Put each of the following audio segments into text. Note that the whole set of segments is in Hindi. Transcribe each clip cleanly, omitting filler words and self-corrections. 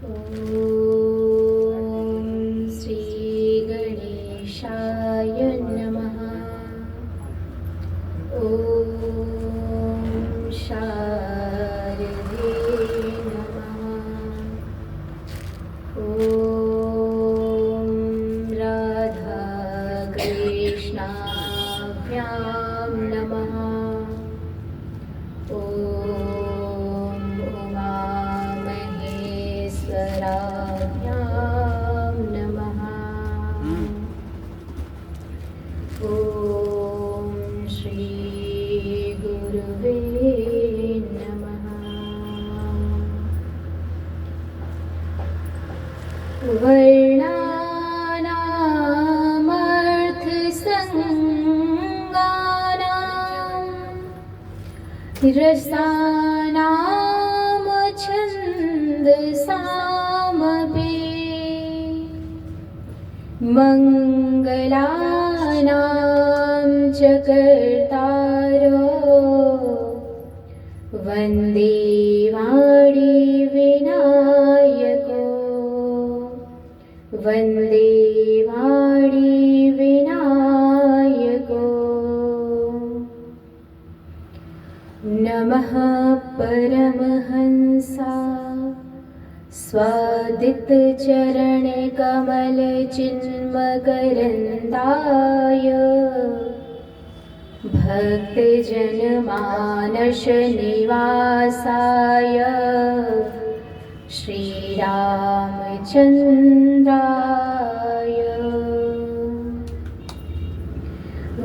ॐ श्रीगणेशाय नमः। ॐ शारदे नमः। ॐ राधाकृष्णाभ्यां नमः। ॐ उमामहेश्वराभ्यां नमः। ॐ श्रीगुरुवे नमः। वर्णानामर्थसङ्गानां रसानां छन्दसामपि मङ्गलानां च कर्तारो वन्दे वाणीविनायको वन्दे वाणीविनायको। नमः परमहंसा स्वादितचरणकमलचिन्मकरन्दाय भक्तजनमानसनिवासाय श्रीरामचन्द्राय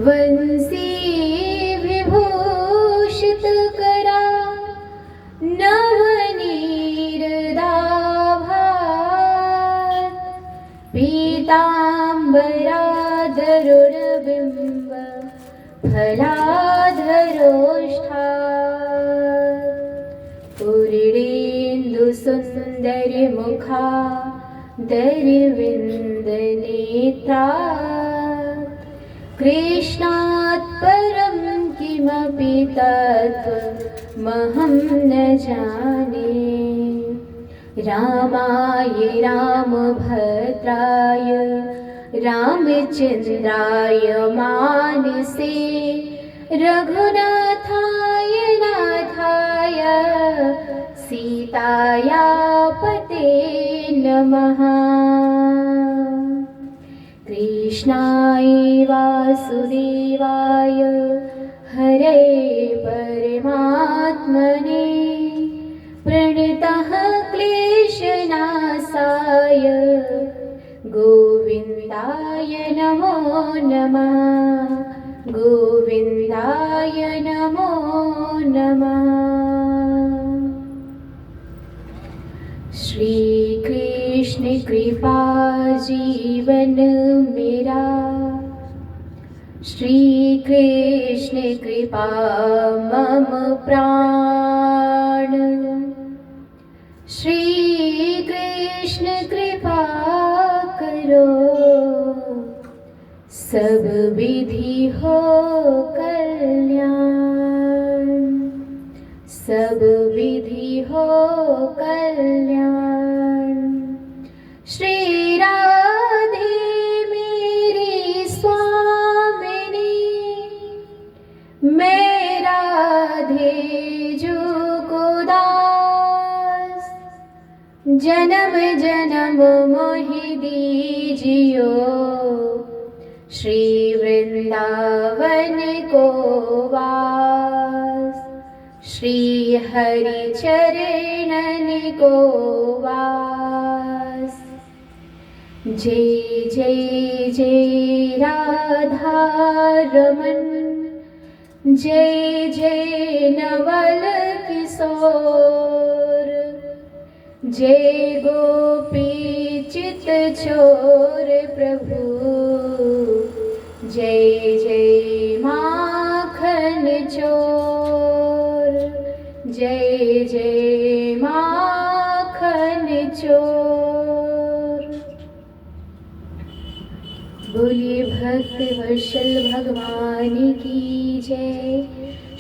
वंशी विभूषितकरा नवनीरदाभात् पीताम्बराधरुणबिम्ब फलाधरोष्ठात् पूर्णेन्दुसुन्दरिमुखा दरिविन्दनेत्रात् कृष्णात् परं किमपि तत्त्वमहं न जाने। रामाय रामभद्राय रामचन्द्राय मानसे रघुनाथाय नाथाय सीताया पते नमः। कृष्णाय वासुदेवाय हरे परमात्मने प्रणतः क्लेशनाशाय गोविन्दाय नमो नमः। गोविन्दाय नमो नमः। श्री कृष्ण कृपा जीवन मेरा, श्री कृष्ण कृपा मम प्राण। श्री कृष्ण कृपा करो सब विधि हो कल्याण। सब विधि हो कल्याण। श्री राधे मेरी स्वामिनी, मैं राधे जो को दास। जन्म जन्म मोहि दीजियो श्री वृंदावन को वास। श्री हरि चरणन को वास। जय जय जय राधा रमन, जय जय नवल किशोर, जय गोपी चित चोर प्रभु, जय जय माखन चोर, जय जय माखन चोर। बोलिए भक्त वत्सल भगवान की जय।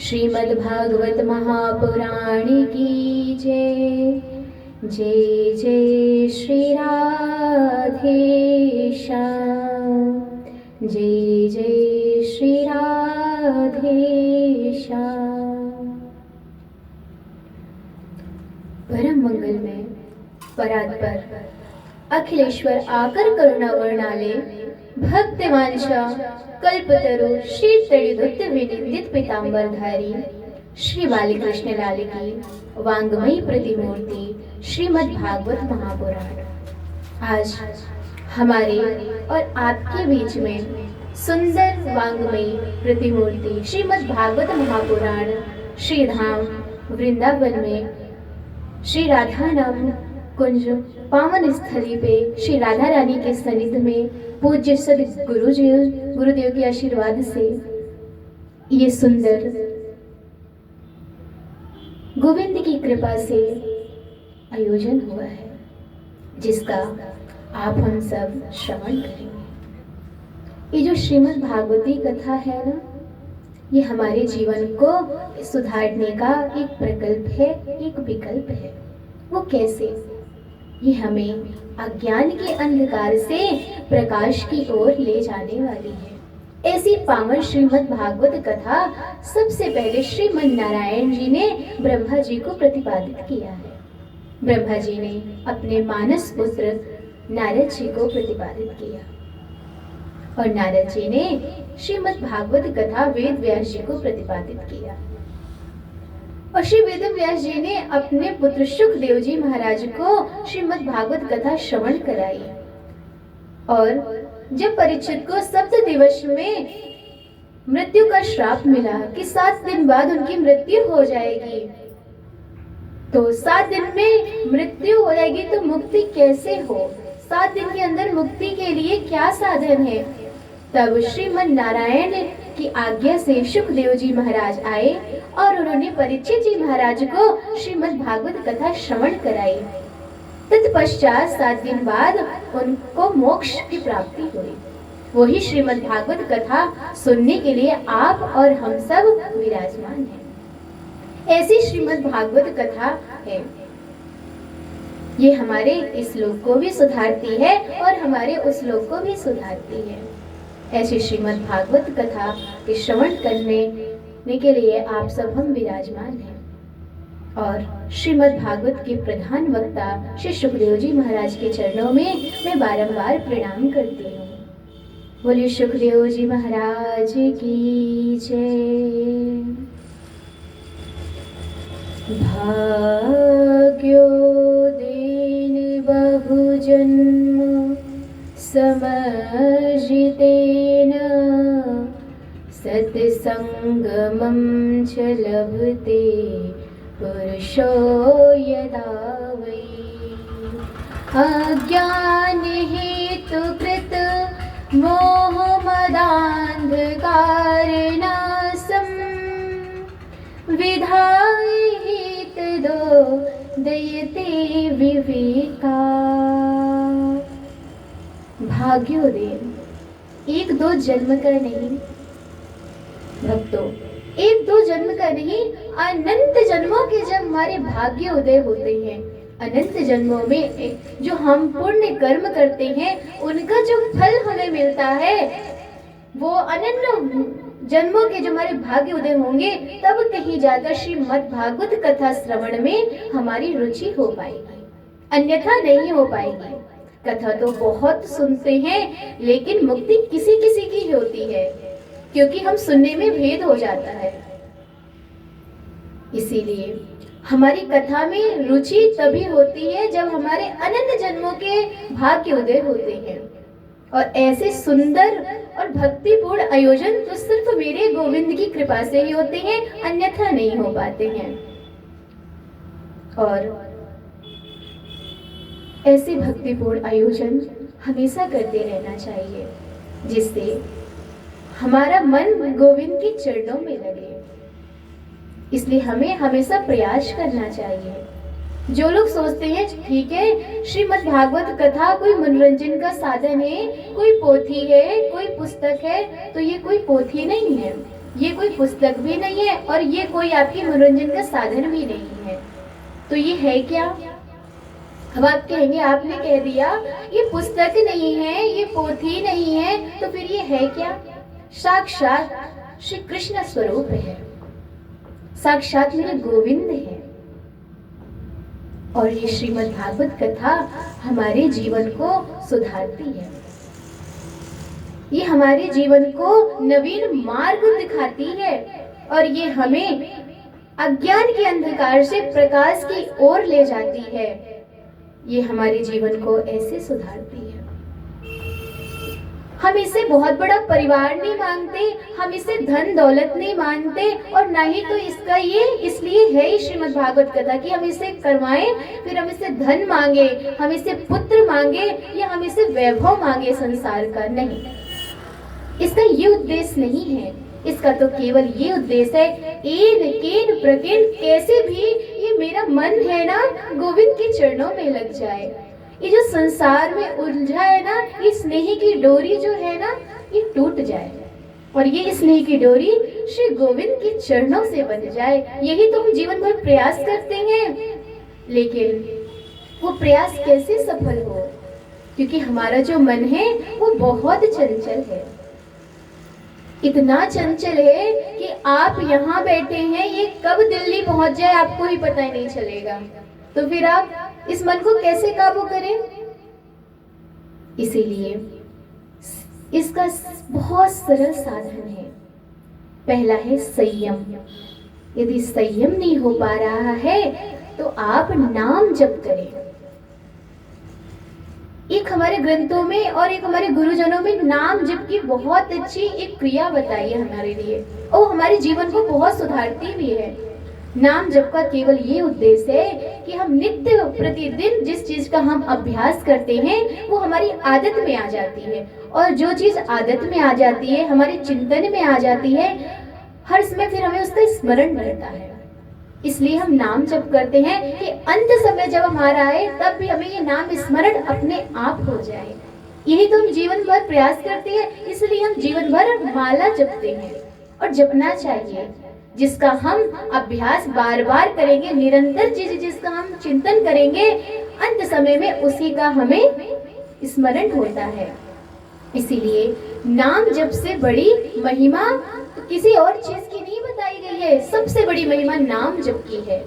श्रीमद् भागवत महापुराण की जय। जय जय श्री राधेश्याम, जय जय श्री राधेश्याम। परम मंगल में परात्पर अखिलेश्वर आकर करुणा वर्णाले, भक्तिवांछा कल्पतरु श्री तड़िदुत विनिंदित पीतांबरधारी श्री बालकृष्ण लाल की वांगमयी प्रतिमूर्ति श्रीमद् भागवत महापुराण आज हमारे और आपके बीच में सुंदर वांगमयी प्रतिमूर्ति श्रीमद् भागवत महापुराण श्री धाम वृंदावन में श्री राधा नाम कुंज पावन स्थली पे श्री राधा रानी के सनिध में पूज्य सद गुरुदेव के आशीर्वाद से ये सुंदर गोविंद की कृपा से आयोजन हुआ है, जिसका आप हम सब श्रवण करेंगे। ये जो श्रीमद् भागवती कथा है ना, ये हमारे जीवन को सुधारने का एक प्रकल्प है, एक विकल्प है। वो कैसे? ये हमें अज्ञान के अंधकार से प्रकाश की ओर ले जाने वाली है। ऐसी पावन श्रीमद् भागवत कथा सबसे पहले श्रीमद् नारायण जी ने ब्रह्मा जी को प्रतिपादित किया है। ब्रह्मा जी ने अपने मानस पुत्र नारद जी को प्रतिपादित किया और नारद जी ने श्रीमद् भागवत कथा वेद व्यास जी को प्रतिपादित किया और श्री वेद व्यास जी ने अपने पुत्र सुखदेव जी महाराज को श्रीमद् भागवत कथा श्रवण कराई। और जब परीक्षित को 7 दिवस में मृत्यु का श्राप मिला कि 7 दिन बाद उनकी मृत्यु हो जाएगी, तो 7 दिन में मृत्यु हो जाएगी तो मुक्ति कैसे हो? 7 दिन के अंदर मुक्ति के लिए क्या साधन है? तब श्रीमद् नारायण की आज्ञा से सुखदेव जी महाराज आए और उन्होंने परीक्षित जी महाराज को श्रीमद् भागवत कथा श्रवण कराई। तत्पश्चात 7 दिन बाद उनको मोक्ष की प्राप्ति हुई। वही श्रीमद् भागवत कथा सुनने के लिए आप और हम सब विराजमान हैं। ऐसी श्रीमद् भागवत कथा है, ये हमारे इस लोक को भी सुधारती है और हमारे उस लोक को भी सुधारती है। ऐसी श्रीमद् भागवत कथा के श्रवण करने के लिए आप सब हम विराजमान हैं। और श्रीमद् भागवत के प्रधान वक्ता श्री सुखदेव जी महाराज के चरणों में मैं बारंबार प्रणाम करती हूँ। बोलिए सुखदेव जी महाराज की जय। भाग्योदीन बहुजन्म समर्जितेन सत्संगमं च लभते पुरुषो यदा वै अज्ञान हेतु कृत मोहमदान्धकारनाशं विधाय हेतदो दयते विवेका। भाग्योदय 1-2 जन्म का नहीं भक्तों, 1-2 जन्म का नहीं, अनंत जन्मों के जब हमारे भाग्य उदय होते हैं, अनंत जन्मों में जो हम पुण्य कर्म करते हैं उनका जो फल हमें मिलता है, वो अनंत जन्मों के जो हमारे भाग्य उदय होंगे, तब कहीं जाकर श्रीमद् भागवत कथा श्रवण में हमारी रुचि हो पाएगी, अन्यथा नहीं हो पाएगी। कथा तो बहुत सुनते हैं, लेकिन मुक्ति किसी किसी की होती है, क्योंकि हम सुनने में भेद हो जाता है। इसीलिए हमारी कथा में रुचि तभी होती है जब हमारे अनंत जन्मों के भाग्य उदय होते हैं। और ऐसे सुंदर और भक्तिपूर्ण आयोजन तो सिर्फ मेरे गोविंद की कृपा से ही होते हैं, अन्यथा नहीं हो पाते हैं। और ऐसे भक्तिपूर्ण आयोजन हमेशा करते रहना चाहिए, जिससे हमारा मन गोविंद के चरणों में लगे। इसलिए हमें हमेशा प्रयास करना चाहिए। जो लोग सोचते हैं ठीक है, श्रीमद् भागवत कथा कोई मनोरंजन का साधन है, कोई पोथी है, कोई पुस्तक है, तो ये कोई पोथी नहीं है, ये कोई पुस्तक भी नहीं है, और ये कोई आपके मनोरंजन का साधन भी नहीं है। तो ये है क्या? अब आप कहेंगे आपने कह दिया ये पुस्तक नहीं है, ये पोथी नहीं है, तो फिर ये है क्या? साक्षात श्री कृष्ण स्वरूप है, साक्षात मेरे गोविंद है। और ये श्रीमद् भागवत कथा हमारे जीवन को सुधारती है, ये हमारे जीवन को नवीन मार्ग दिखाती है, और ये हमें अज्ञान के अंधकार से प्रकाश की ओर ले जाती है। ये हमारे जीवन को ऐसे सुधारती है। हम इसे बहुत बड़ा परिवार नहीं मांगते, हम इसे धन दौलत नहीं मानते, और ना ही तो इसका ये इसलिए है ही श्रीमद् भागवत कथा कि हम इसे करवाएं, फिर हम इसे धन मांगे, हम इसे पुत्र मांगे, या हम इसे वैभव मांगे संसार का। नहीं, इसका ये उद्देश्य नहीं है। इसका तो केवल ये उद्देश्य है, एन केन प्रकेन कैसे भी ये मेरा मन है ना गोविंद के चरणों में लग जाए। ये जो संसार में उलझा है ना, ये स्नेह की डोरी जो है ना, ये टूट जाए, और ये स्नेह की डोरी श्री गोविंद के चरणों से बन जाए। यही तो हम जीवन भर प्रयास करते हैं, लेकिन वो प्रयास कैसे सफल हो? क्योंकि हमारा जो मन है वो बहुत चंचल है, इतना चंचल है कि आप यहाँ बैठे हैं, ये कब दिल्ली पहुंच जाए आपको ही पता ही नहीं चलेगा। तो फिर आप इस मन को कैसे काबू करें? इसीलिए इसका बहुत सरल साधन है। पहला है संयम। यदि संयम नहीं हो पा रहा है तो आप नाम जप करें। एक हमारे ग्रंथों में और एक हमारे गुरुजनों में नाम जप की बहुत अच्छी एक क्रिया बताई है हमारे लिए, और हमारे जीवन को बहुत सुधारती भी है। नाम जप का केवल ये उद्देश्य है कि हम नित्य प्रतिदिन जिस चीज का हम अभ्यास करते हैं वो हमारी आदत में आ जाती है, और जो चीज आदत में आ जाती है, हमारे चिंतन में आ जाती है, हर समय फिर हमें उसका स्मरण रहता है। इसलिए हम नाम जप करते हैं कि अंत समय जब हमारा आए तब भी हमें ये नाम स्मरण अपने आप हो जाए। यही तो हम जीवन भर प्रयास करते हैं, इसलिए हम जीवन भर माला जपते हैं, और जपना चाहिए। जिसका हम अभ्यास बार बार करेंगे, निरंतर जिसका हम चिंतन करेंगे, अंत समय में उसी का हमें स्मरण होता है। इसीलिए नाम जप से बड़ी महिमा किसी और चीज की नहीं बताई गई है, सबसे बड़ी महिमा नाम जप की है।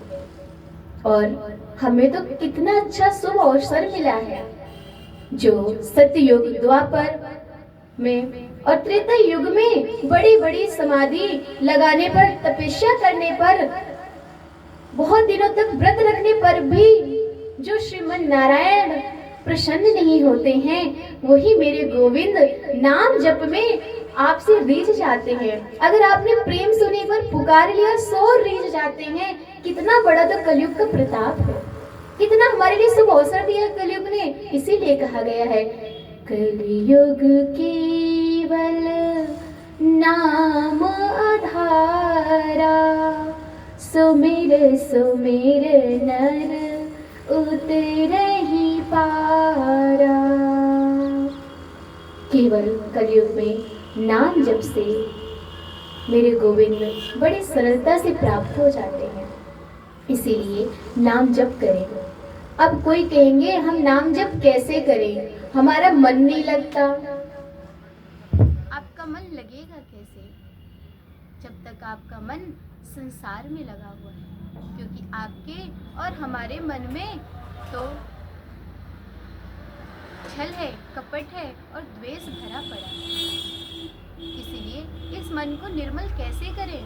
और हमें तो कितना अच्छा शुभ अवसर मिला है, जो सतयुग, द्वापर में और त्रेता युग में बड़ी बड़ी समाधि लगाने पर, तपस्या करने पर, बहुत दिनों तक व्रत रखने पर भी जो श्रीमन नारायण प्रसन्न नहीं होते हैं, वही मेरे गोविंद नाम जप में आपसे रीझ जाते हैं। अगर आपने प्रेम सुने पर पुकार लिया, सो रीझ जाते हैं। कितना बड़ा तो कलयुग का प्रताप है, कितना हमारे लिए शुभ अवसर दिया कलयुग ने। इसीलिए कहा गया है, कलयुग केवल नाम आधारा, सुमिर सुमिर नर उतरहि पारा। केवल कलयुग में नाम जप से मेरे गोविंद बड़ी सरलता से प्राप्त हो जाते हैं। इसीलिए नाम जप करें। अब कोई कहेंगे हम नाम जप कैसे करें, हमारा मन नहीं लगता। आपका मन लगेगा कैसे जब तक आपका मन संसार में लगा हुआ है? क्योंकि आपके और हमारे मन में तो छल है, कपट है और द्वेष भरा पड़ा है। इसीलिए इस मन को निर्मल कैसे करें?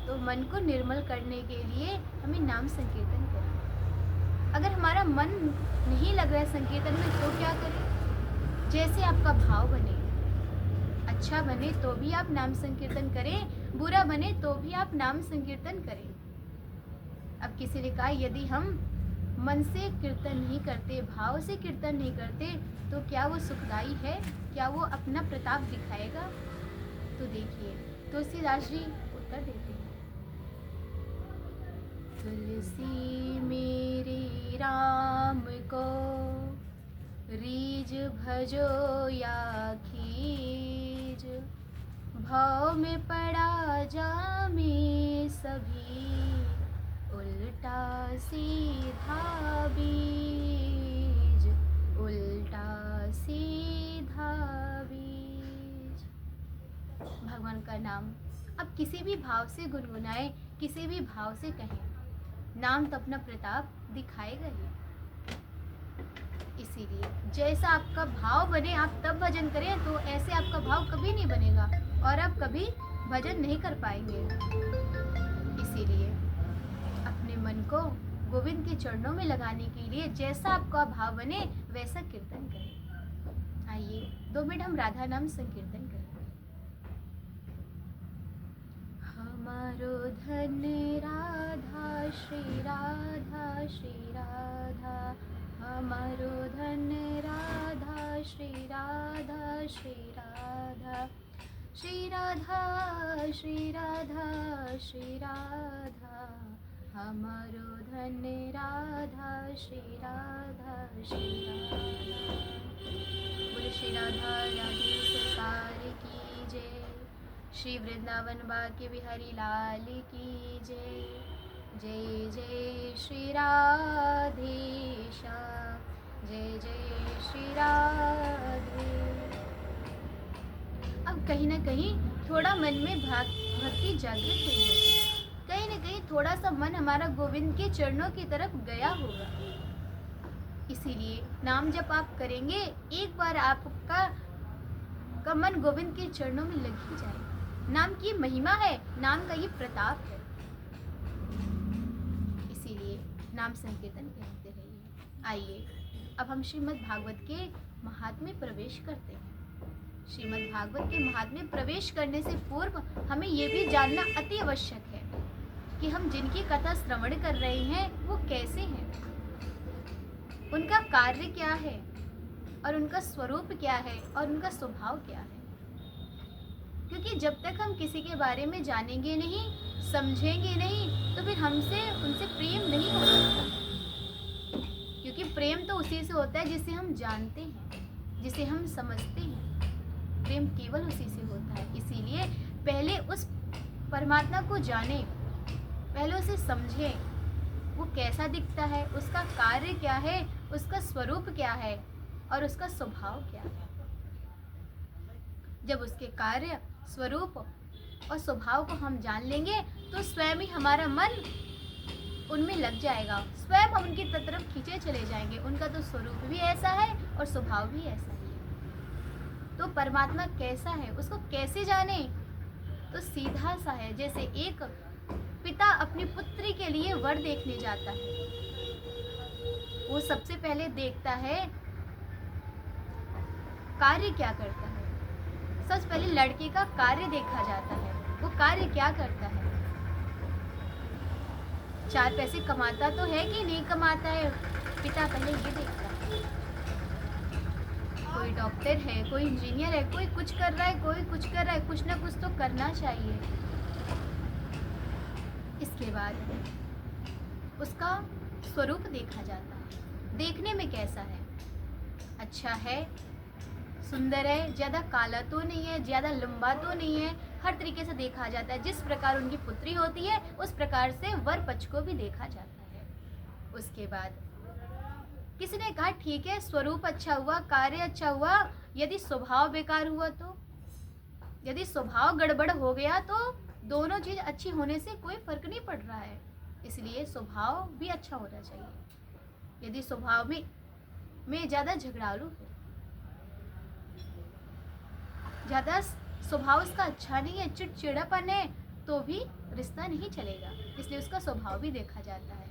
तो मन को निर्मल करने के लिए हमें नाम संकीर्तन करें। अगर हमारा मन नहीं लग रहा है संकीर्तन में तो क्या करें? जैसे आपका भाव बने, अच्छा बने तो भी आप नाम संकीर्तन करें, बुरा बने तो भी आप नाम संकीर्तन करें। अब किसी ने कहा यदि हम मन से कीर्तन नहीं करते, भाव से कीर्तन नहीं करते, तो क्या वो सुखदायी है? क्या वो अपना प्रताप दिखाएगा? तो देखिए तुलसीदास जी उत्तर देते हैं, तुलसी मेरे राम को रीझ भजो या खीज, भाव में पड़ा जामे सभी उल्टा सीधा बीज, उल्टा सीधा बीज। भगवान का नाम अब किसी भी भाव से गुनगुनाएं, किसी भी भाव से कहें, नाम तो अपना प्रताप दिखाएगा ही। इसीलिए जैसा आपका भाव बने आप तब भजन करें, तो ऐसे आपका भाव कभी नहीं बनेगा और आप कभी भजन नहीं कर पाएंगे। इसीलिए अपने मन को गोविंद के चरणों में लगाने के लिए जैसा आपका भाव बने वैसा कीर्तन करें। आइए 2 मिनट हम राधा नाम संकीर्तन करें। हमारो धन राधा श्री राधा श्री राधा, हमारो धन राधा श्री राधा श्री राधा, श्री राधा श्री राधा श्री राधा, हमारो धन राधा श्री राधा श्री राधा। बोले श्री राधा राधे सरकार की जय, श्री वृंदावन बाके बिहारी लाल की जय। जय जय श्री राधेशा, जय जय श्री राधे। अब कहीं ना कहीं थोड़ा मन में भक्ति जागृत हुई है, कहीं ना कहीं थोड़ा सा मन हमारा गोविंद के चरणों की तरफ गया होगा। इसीलिए नाम जब आप करेंगे एक बार आपका मन गोविंद के चरणों में लग ही जाए। नाम की महिमा है, नाम का ये प्रताप है। इसीलिए नाम संकीर्तन कहते रहिए। आइए अब हम श्रीमद् भागवत के महात्म्य में प्रवेश करते हैं। श्रीमद् भागवत के महात्म्य में प्रवेश करने से पूर्व हमें ये भी जानना अति आवश्यक है कि हम जिनकी कथा श्रवण कर रहे हैं वो कैसे हैं, उनका कार्य क्या है और उनका स्वरूप क्या है और उनका स्वभाव क्या है। क्योंकि जब तक हम किसी के बारे में जानेंगे नहीं, समझेंगे नहीं, तो फिर हमसे उनसे प्रेम नहीं हो सकता। क्योंकि प्रेम तो उसी से होता है जिसे हम जानते हैं, जिसे हम समझते हैं। प्रेम केवल उसी से होता है। इसीलिए पहले उस परमात्मा को जाने, पहले उसे समझें, वो कैसा दिखता है, उसका कार्य क्या है, उसका स्वरूप क्या है और उसका स्वभाव क्या है। जब उसके कार्य, स्वरूप और स्वभाव को हम जान लेंगे तो स्वयं ही हमारा मन उनमें लग जाएगा, स्वयं हम उनकी तरफ खींचे चले जाएंगे। उनका तो स्वरूप भी ऐसा है और स्वभाव भी ऐसा ही है। तो परमात्मा कैसा है, उसको कैसे जाने? तो सीधा सा है, जैसे एक पिता अपनी पुत्री के लिए वर देखने जाता है, वो सबसे पहले देखता है कार्य क्या करता है। सबसे पहले लड़के का कार्य देखा जाता है, वो कार्य क्या करता है, 4 पैसे कमाता तो है कि नहीं कमाता है, पिता पहले ये देखता है। कोई डॉक्टर है, कोई इंजीनियर है, कोई कुछ कर रहा है, कोई कुछ कर रहा है, कुछ ना कुछ तो करना चाहिए। इसके बाद उसका स्वरूप देखा जाता है, देखने में कैसा है, अच्छा है, सुंदर है, ज़्यादा काला तो नहीं है, ज़्यादा लंबा तो नहीं है, हर तरीके से देखा जाता है। जिस प्रकार उनकी पुत्री होती है उस प्रकार से वर पक्ष को भी देखा जाता है। उसके बाद किसी ने कहा ठीक है, स्वरूप अच्छा हुआ, कार्य अच्छा हुआ, यदि स्वभाव बेकार हुआ तो, यदि स्वभाव गड़बड़ हो गया तो दोनों चीज़ अच्छी होने से कोई फर्क नहीं पड़ रहा है। इसलिए स्वभाव भी अच्छा होना चाहिए। यदि स्वभाव में ज़्यादा झगड़ालू है, ज़्यादा स्वभाव उसका अच्छा नहीं है, चिड़चिड़ापन है, तो भी रिश्ता नहीं चलेगा। इसलिए उसका स्वभाव भी देखा जाता है।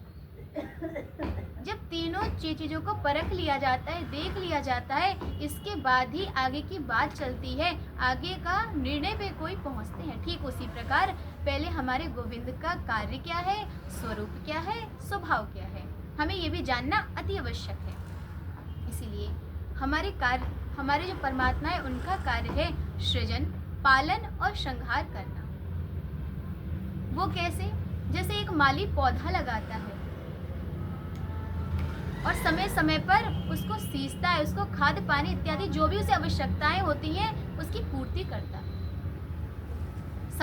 जब तीनों चीज़ों को परख लिया जाता है, देख लिया जाता है, इसके बाद ही आगे की बात चलती है, आगे का निर्णय पे कोई पहुंचते हैं। ठीक उसी प्रकार पहले हमारे गोविंद का कार्य क्या है, स्वरूप क्या है, स्वभाव क्या है, हमें ये भी जानना अति आवश्यक है। इसीलिए हमारे जो परमात्मा है उनका कार्य है सृजन, पालन और संहार करना। वो कैसे? जैसे एक माली पौधा लगाता है और समय समय पर उसको सींचता है, उसको खाद पानी इत्यादि जो भी उसे आवश्यकताएं होती हैं उसकी पूर्ति करता है।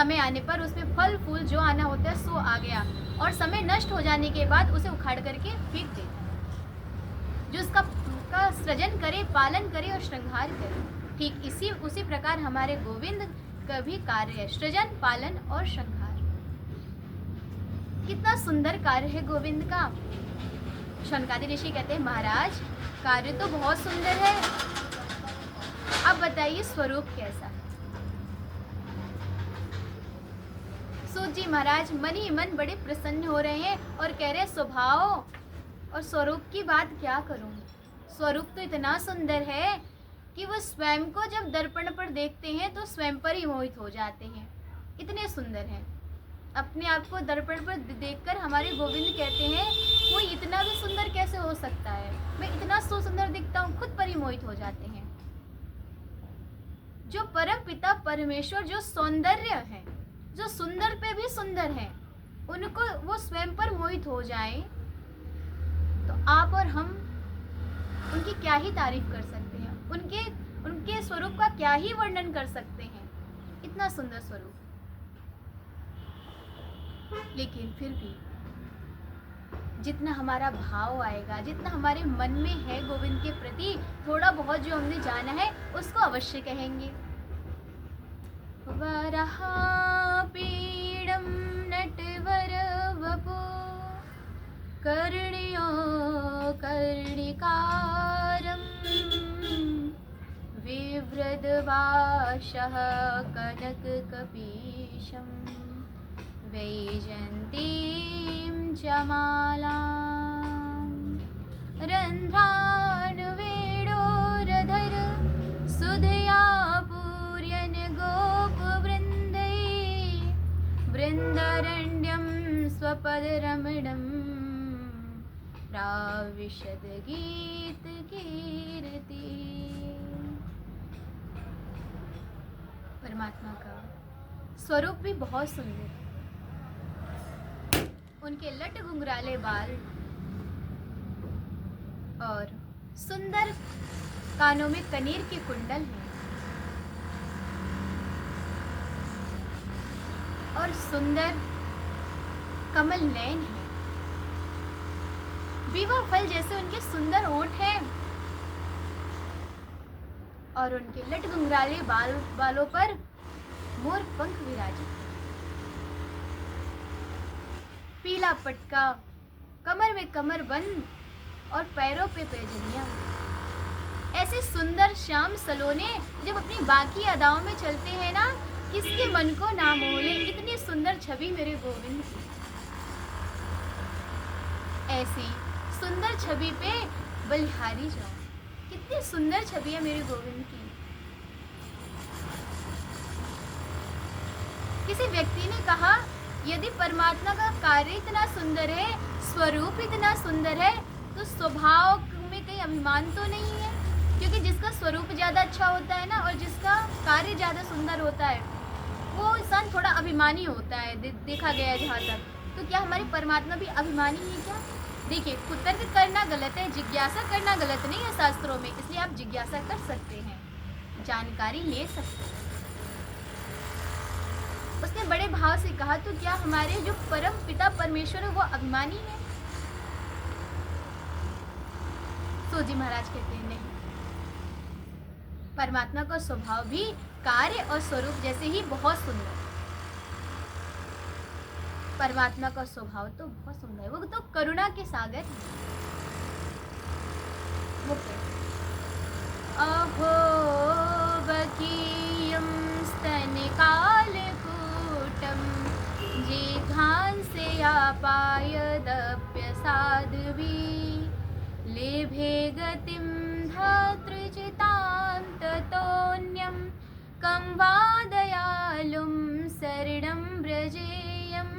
समय आने पर उसमें फल फूल जो आना होता है सो आ गया, और समय नष्ट हो जाने के बाद उसे उखाड़ करके फेंक देता है। जो उसका का सृजन करे, पालन करे और श्रृंगार करे, ठीक उसी प्रकार हमारे गोविंद का भी कार्य है, सृजन, पालन और श्रृंगार। कितना सुंदर कार्य है गोविंद का। शौनकादि ऋषि कहते हैं, महाराज कार्य तो बहुत सुंदर है, अब बताइए स्वरूप कैसा है। सूत जी महाराज मन ही मन बड़े प्रसन्न हो रहे हैं और कह रहे स्वभाव और स्वरूप की बात क्या करूं। स्वरूप तो इतना सुंदर है कि वो स्वयं को जब दर्पण पर देखते हैं तो स्वयं पर ही मोहित हो जाते हैं, इतने सुंदर हैं। अपने आप को दर्पण पर देखकर हमारे गोविंद कहते हैं, कोई इतना भी सुंदर कैसे हो सकता है, मैं इतना सुंदर दिखता हूँ, खुद पर ही मोहित हो जाते हैं। जो परम पिता परमेश्वर जो सौंदर्य है, जो सुंदर पे भी सुंदर है, उनको वो स्वयं पर मोहित हो जाए तो आप और हम उनकी क्या ही तारीफ कर सकते हैं, उनके स्वरूप का क्या ही वर्णन कर सकते हैं, इतना सुंदर स्वरूप। लेकिन फिर भी जितना हमारा भाव आएगा, जितना हमारे मन में है गोविंद के प्रति, थोड़ा बहुत जो हमने जाना है उसको अवश्य कहेंगे। वराहपीडं नटवर वपु कर्ण्यो कर्णिकारं विव्रतवाशः कनककपीशं वैजन्तीं च मालां रन्ध्रानुवेणोरधर सुधया पूर्यन् गोपवृन्दै वृन्दारण्यं स्वपदरमणं प्राविशद गीतकीर्ति। परमात्मा का स्वरूप भी बहुत सुंदर है। उनके लट घुंघराले बाल और सुंदर कानों में कनेर के कुंडल हैं और सुंदर कमल नयन है। विवाह फल जैसे उनके सुंदर ओठ हैं और उनके लट घुंघराले बालों पर मोर पंख विराजित। पीला पटका, कमर में कमरबंद और पैरों पे पैजनियां। ऐसे सुंदर श्याम सलोने जब अपनी बाकी अदाओं में चलते हैं ना, किसके मन को ना मोह ले। इतनी सुंदर छवि मेरे गोविंद की। ऐसी सुंदर छवि पे बलिहारी जाओ। कितनी सुंदर छवि है मेरे गोविंद की। किसी व्यक्ति ने कहा, यदि परमात्मा का कार्य इतना सुंदर है, स्वरूप इतना सुंदर है, तो स्वभाव में कहीं अभिमान तो नहीं है? क्योंकि जिसका स्वरूप ज़्यादा अच्छा होता है ना, और जिसका कार्य ज़्यादा सुंदर होता है, वो इंसान थोड़ा अभिमानी होता है, देखा गया है जहाँ तक। तो क्या हमारे परमात्मा भी अभिमानी है क्या? देखिए, कुतर्क करना गलत है, जिज्ञासा करना गलत नहीं है शास्त्रों में, इसलिए आप जिज्ञासा कर सकते हैं, जानकारी ले सकते हैं। उसने बड़े भाव से कहा, तो क्या हमारे जो परम पिता परमेश्वर है वो अभिमानी है? तो जी महाराज कहते हैं, नहीं, परमात्मा का स्वभाव भी कार्य और स्वरूप जैसे ही बहुत सुंदर। परमात्मा का स्वभाव तो बहुत सुंदर है, वो तो करुणा के सागर है। वो अहो बकीयं स्तनकालकूटं जिघांसे आपायदप्यसाध्वी लेभे गतिं धातृचितां ततोऽन्यं कं वा दयालुं शरणं व्रजेयं,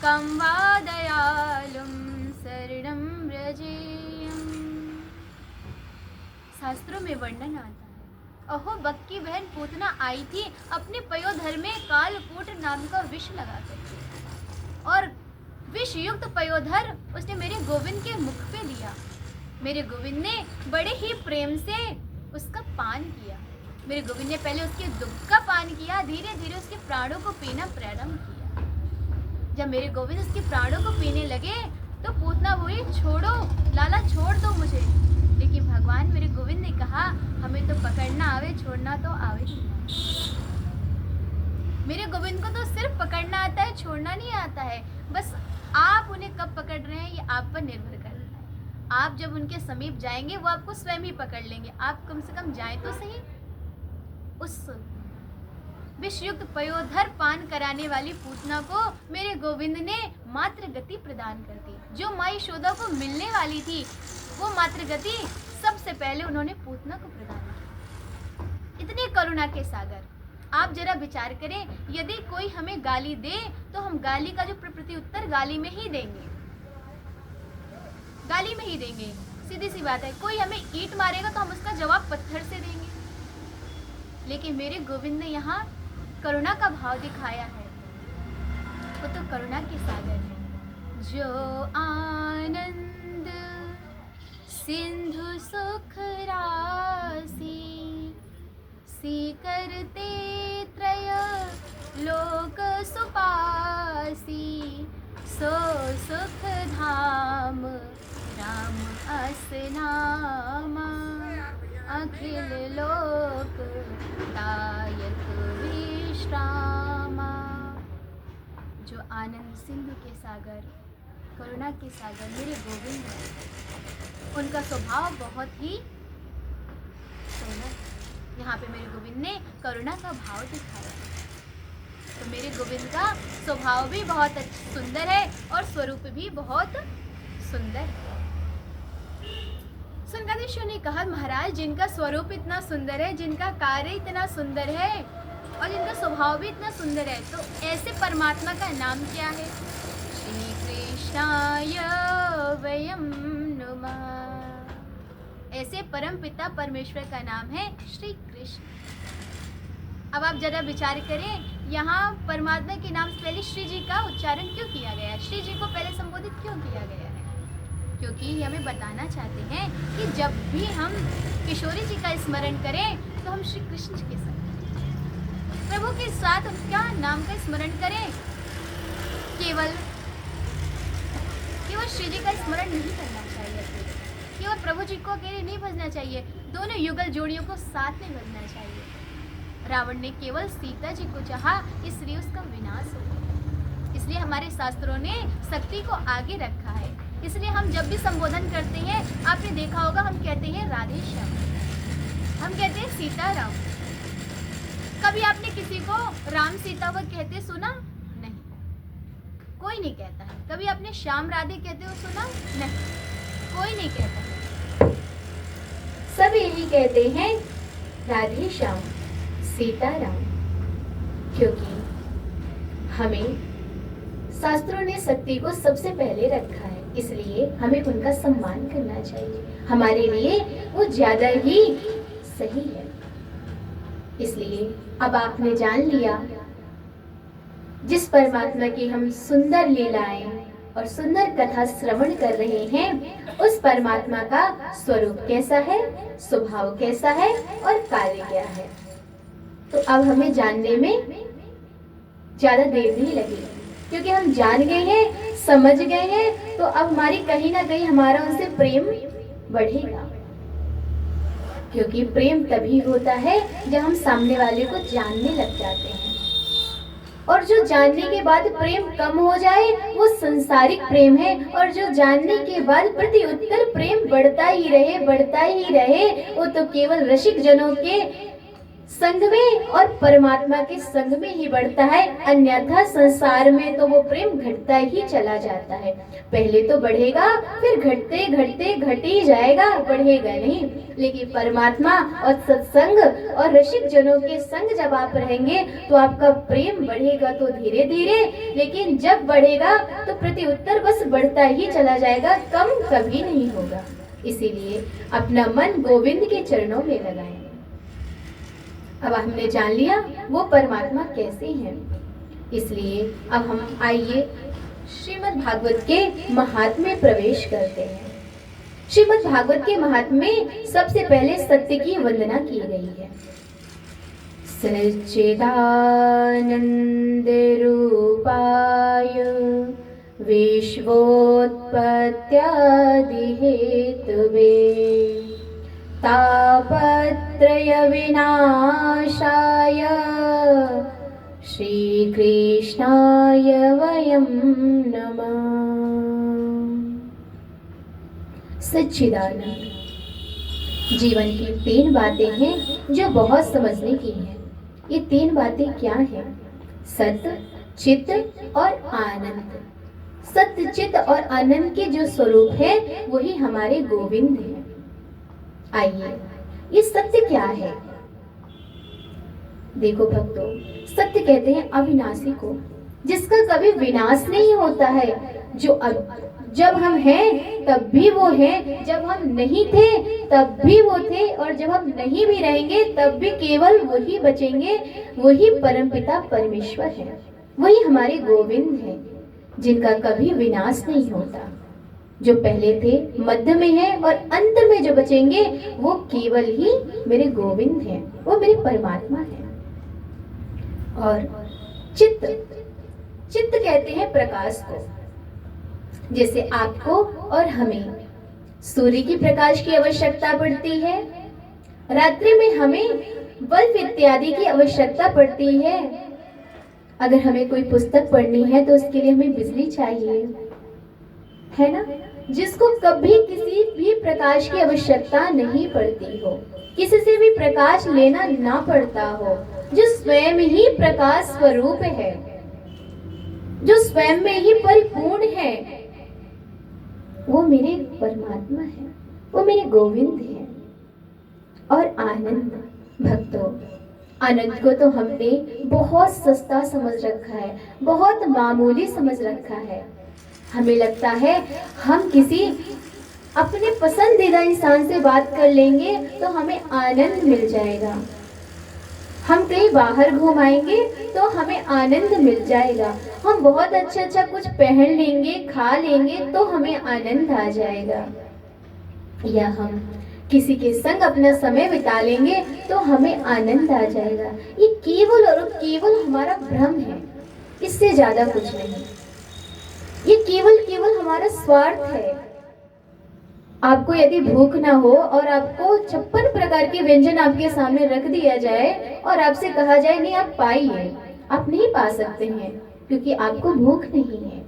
कं वा दयालुं शरणं व्रजेयं। शास्त्रों में वर्णन आता है, अहो बक की बहन पूतना आई थी अपने पयोधर में कालकूट नाम का विष लगा करके, और विष युक्त पयोधर उसने मेरे गोविंद के मुख पे दिया। मेरे गोविंद ने बड़े ही प्रेम से उसका पान किया। मेरे गोविंद ने पहले उसके दुख का पान किया, धीरे धीरे उसके प्राणों को पीना प्रारंभ किया। जब मेरे गोविंद उसके प्राणों को पीने लगे तो पूतना बोली, छोड़ो लाला, छोड़ दो मुझे। लेकिन भगवान मेरे गोविंद ने कहा, हमें तो पकड़ना आवे, छोड़ना तो आवे ही नहीं। मेरे गोविंद को तो सिर्फ पकड़ना आता है, छोड़ना नहीं आता है। बस आप उन्हें कब पकड़ रहे हैं ये आप पर निर्भर करता है। आप जब उनके समीप जाएंगे वो आपको स्वयं ही पकड़ लेंगे। आप कम से कम जाएं तो सही। उस विषयुक्त पयोधर पान कराने वाली पूतना को मेरे गोविंद ने मात्र गति प्रदान कर दी। जो माँ यशोदा को मिलने वाली थी वो मात्र गति सबसे पहले उन्होंने पूतना को प्रदान की। इतनी करुणा के सागर। आप जरा विचार करें, यदि कोई हमें गाली दे तो हम गाली का जो प्रति उत्तर गाली में ही देंगे, गाली में ही देंगे। सीधी सी बात है। कोई हमें ईंट मारेगा तो हम उसका जवाब पत्थर से देंगे। लेकिन मेरे गोविंद ने यहाँ करुणा का भाव दिखाया है। वो तो करुणा के सागर है। जो आनंद सिंधु सुख राशि, सी करते त्रय लोक सुपासी, सो सुख धाम राम अस नामा, अखिल लोक दायक विश्रामा। जो आनंद सिंधु के सागर, करुणा के सागर मेरे गोविंद हैं। उनका स्वभाव बहुत ही सुंदर। यहाँ पे मेरे गोविंद ने करुणा का भाव दिखाया। तो मेरे गोविंद का स्वभाव भी बहुत सुंदर है और स्वरूप भी बहुत सुंदर है। सुनकादीश्वर ने कहा, महाराज जिनका स्वरूप इतना सुंदर है, जिनका कार्य इतना सुंदर है और जिनका स्वभाव भी इतना सुंदर है, तो ऐसे परमात्मा का नाम क्या है? श्री कृष्णाय वयम नुमः। ऐसे परम पिता परमेश्वर का नाम है श्री कृष्ण। अब आप जरा विचार करें, यहाँ परमात्मा के नाम से पहले श्री जी का उच्चारण क्यों किया गया? श्री जी को पहले संबोधित क्यों किया गया है? क्योंकि हमें बताना चाहते हैं कि जब भी हम किशोरी जी का स्मरण करें तो हम श्री कृष्ण के साथ, प्रभु के साथ उनका नाम का स्मरण करें। केवल श्री जी का स्मरण नहीं करना चाहिए, केवल प्रभु जी को अकेले नहीं भजना चाहिए, दोनों युगल जोड़ियों को साथ में भजना चाहिए। रावण ने केवल सीता जी को चाहा, इसलिए उसका विनाश हो गया। इसलिए हमारे शास्त्रों ने शक्ति को आगे रखा है। इसलिए हम जब भी संबोधन करते हैं, आपने देखा होगा, हम कहते हैं राधे श्याम, हम कहते हैं सीताराम। कभी आपने किसी को राम सीता को कहते सुना? नहीं, कोई नहीं कहता है। कभी आपने श्याम राधे कहते हो सुना? नहीं, कोई नहीं कहता। सब यही कहते हैं राधे श्याम सीताराम, क्योंकि हमें शास्त्रों ने शक्ति को सबसे पहले रखा है, इसलिए हमें उनका सम्मान करना चाहिए। हमारे लिए वो ज्यादा ही सही है। इसलिए अब आपने जान लिया, जिस परमात्मा की हम सुंदर लीलाएं और सुंदर कथा श्रवण कर रहे हैं, उस परमात्मा का स्वरूप कैसा है, स्वभाव कैसा है और कार्य क्या है। तो अब हमें जानने में ज्यादा देर नहीं लगेगी, क्योंकि हम जान गए हैं, समझ गए हैं, तो अब हमारी कहीं ना कहीं हमारा उनसे प्रेम बढ़ेगा। क्योंकि प्रेम तभी होता है जब हम सामने वाले को जानने लग जाते हैं। और जो जानने के बाद प्रेम कम हो जाए वो संसारिक प्रेम है, और जो जानने के बाद प्रति उत्तर प्रेम बढ़ता ही रहे वो तो केवल रसिक जनों के संग में और परमात्मा के संग में ही बढ़ता है। अन्यथा संसार में तो वो प्रेम घटता ही चला जाता है। पहले तो बढ़ेगा, फिर घटते घटते घट ही जाएगा, बढ़ेगा नहीं। लेकिन परमात्मा और सत्संग और रसिक जनों के संग जब आप रहेंगे तो आपका प्रेम बढ़ेगा तो धीरे धीरे, लेकिन जब बढ़ेगा तो प्रति उत्तर बस बढ़ता ही चला जाएगा, कम कभी नहीं होगा। इसीलिए अपना मन गोविंद के चरणों में लगाएं। अब हमने जान लिया वो परमात्मा कैसे हैं, इसलिए अब हम आइए श्रीमद् भागवत के महात्म्य में प्रवेश करते हैं। श्रीमद् भागवत के महात्म्य में सबसे पहले सत्य की वंदना की गई है। सच्चिदानन्दरूपाय विश्वोत्पत्त्यादिहेतवे तापत्रयविनाशाय श्रीकृष्णाय वयं नमः। सच्चिदानंद जीवन की 3 बातें हैं जो बहुत समझने की हैं। ये 3 बातें क्या हैं? सत्य, चित्त और आनंद। सत्य, चित्त और आनंद के जो स्वरूप है वही हमारे गोविंद हैं। आइए, ये सत्य क्या है? देखो भक्तों, सत्य कहते हैं अविनाशी को, जिसका कभी विनाश नहीं होता है। जो जब हम हैं तब भी वो हैं, जब हम नहीं थे तब भी वो थे, और जब हम नहीं भी रहेंगे तब भी केवल वही बचेंगे। वही परमपिता परमेश्वर है, वही हमारे गोविंद हैं, जिनका कभी विनाश नहीं होता। जो पहले थे, मध्य में है और अंत में जो बचेंगे वो केवल ही मेरे गोविंद हैं, वो मेरे परमात्मा हैं। और चित्त, चित्त कहते हैं प्रकाश को। जैसे आपको और हमें सूर्य की प्रकाश की आवश्यकता पड़ती है, रात्रि में हमें बल्ब इत्यादि की आवश्यकता पड़ती है। अगर हमें कोई पुस्तक पढ़नी है तो उसके लिए हमें बिजली चाहिए, है ना? जिसको कभी किसी भी प्रकाश की आवश्यकता नहीं पड़ती हो, किसी से भी प्रकाश लेना ना पड़ता हो, जो स्वयं ही प्रकाश स्वरूप है, जो स्वयं में ही परिपूर्ण है, वो मेरे परमात्मा है, वो मेरे गोविंद है। और आनंद, भक्तों, आनंद को तो हमने बहुत सस्ता समझ रखा है, बहुत मामूली समझ रखा है। हमें लगता है हम किसी अपने पसंदीदा इंसान से बात कर लेंगे तो हमें आनंद मिल जाएगा, हम कहीं बाहर घुमाएंगे तो हमें आनंद मिल जाएगा, हम बहुत अच्छा कुछ पहन लेंगे, खा लेंगे तो हमें आनंद आ जाएगा, या हम किसी के संग अपना समय बिता लेंगे तो हमें आनंद आ जाएगा। ये केवल और केवल हमारा भ्रम है, इससे ज्यादा कुछ नहीं। ये केवल हमारा स्वार्थ है। आपको यदि भूख ना हो और आपको 56 प्रकार के व्यंजन आपके सामने रख दिया जाए और आपसे कहा जाए नहीं आप पाइए, आप नहीं पा सकते हैं क्योंकि आपको भूख नहीं है।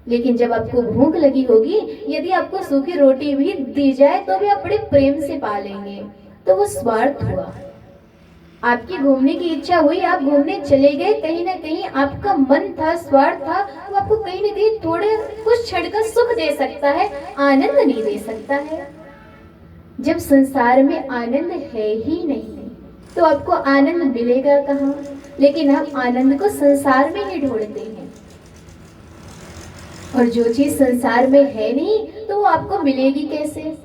लेकिन जब आपको भूख लगी होगी, यदि आपको सूखी रोटी भी दी जाए तो भी आप बड़े प्रेम से पा लेंगे, तो वो स्वार्थ हुआ। आपकी घूमने की इच्छा हुई, आप घूमने चले गए, कहीं ना कहीं आपका मन था, स्वार्थ था, वो आपको कहीं ना कहीं थोड़े कुछ क्षण का सुख दे सकता है, आनंद नहीं दे सकता है। जब संसार में आनंद है ही नहीं तो आपको आनंद मिलेगा कहाँ? लेकिन हम आनंद को संसार में ही ढूंढते हैं, और जो चीज संसार में है नहीं तो वो आपको मिलेगी कैसे?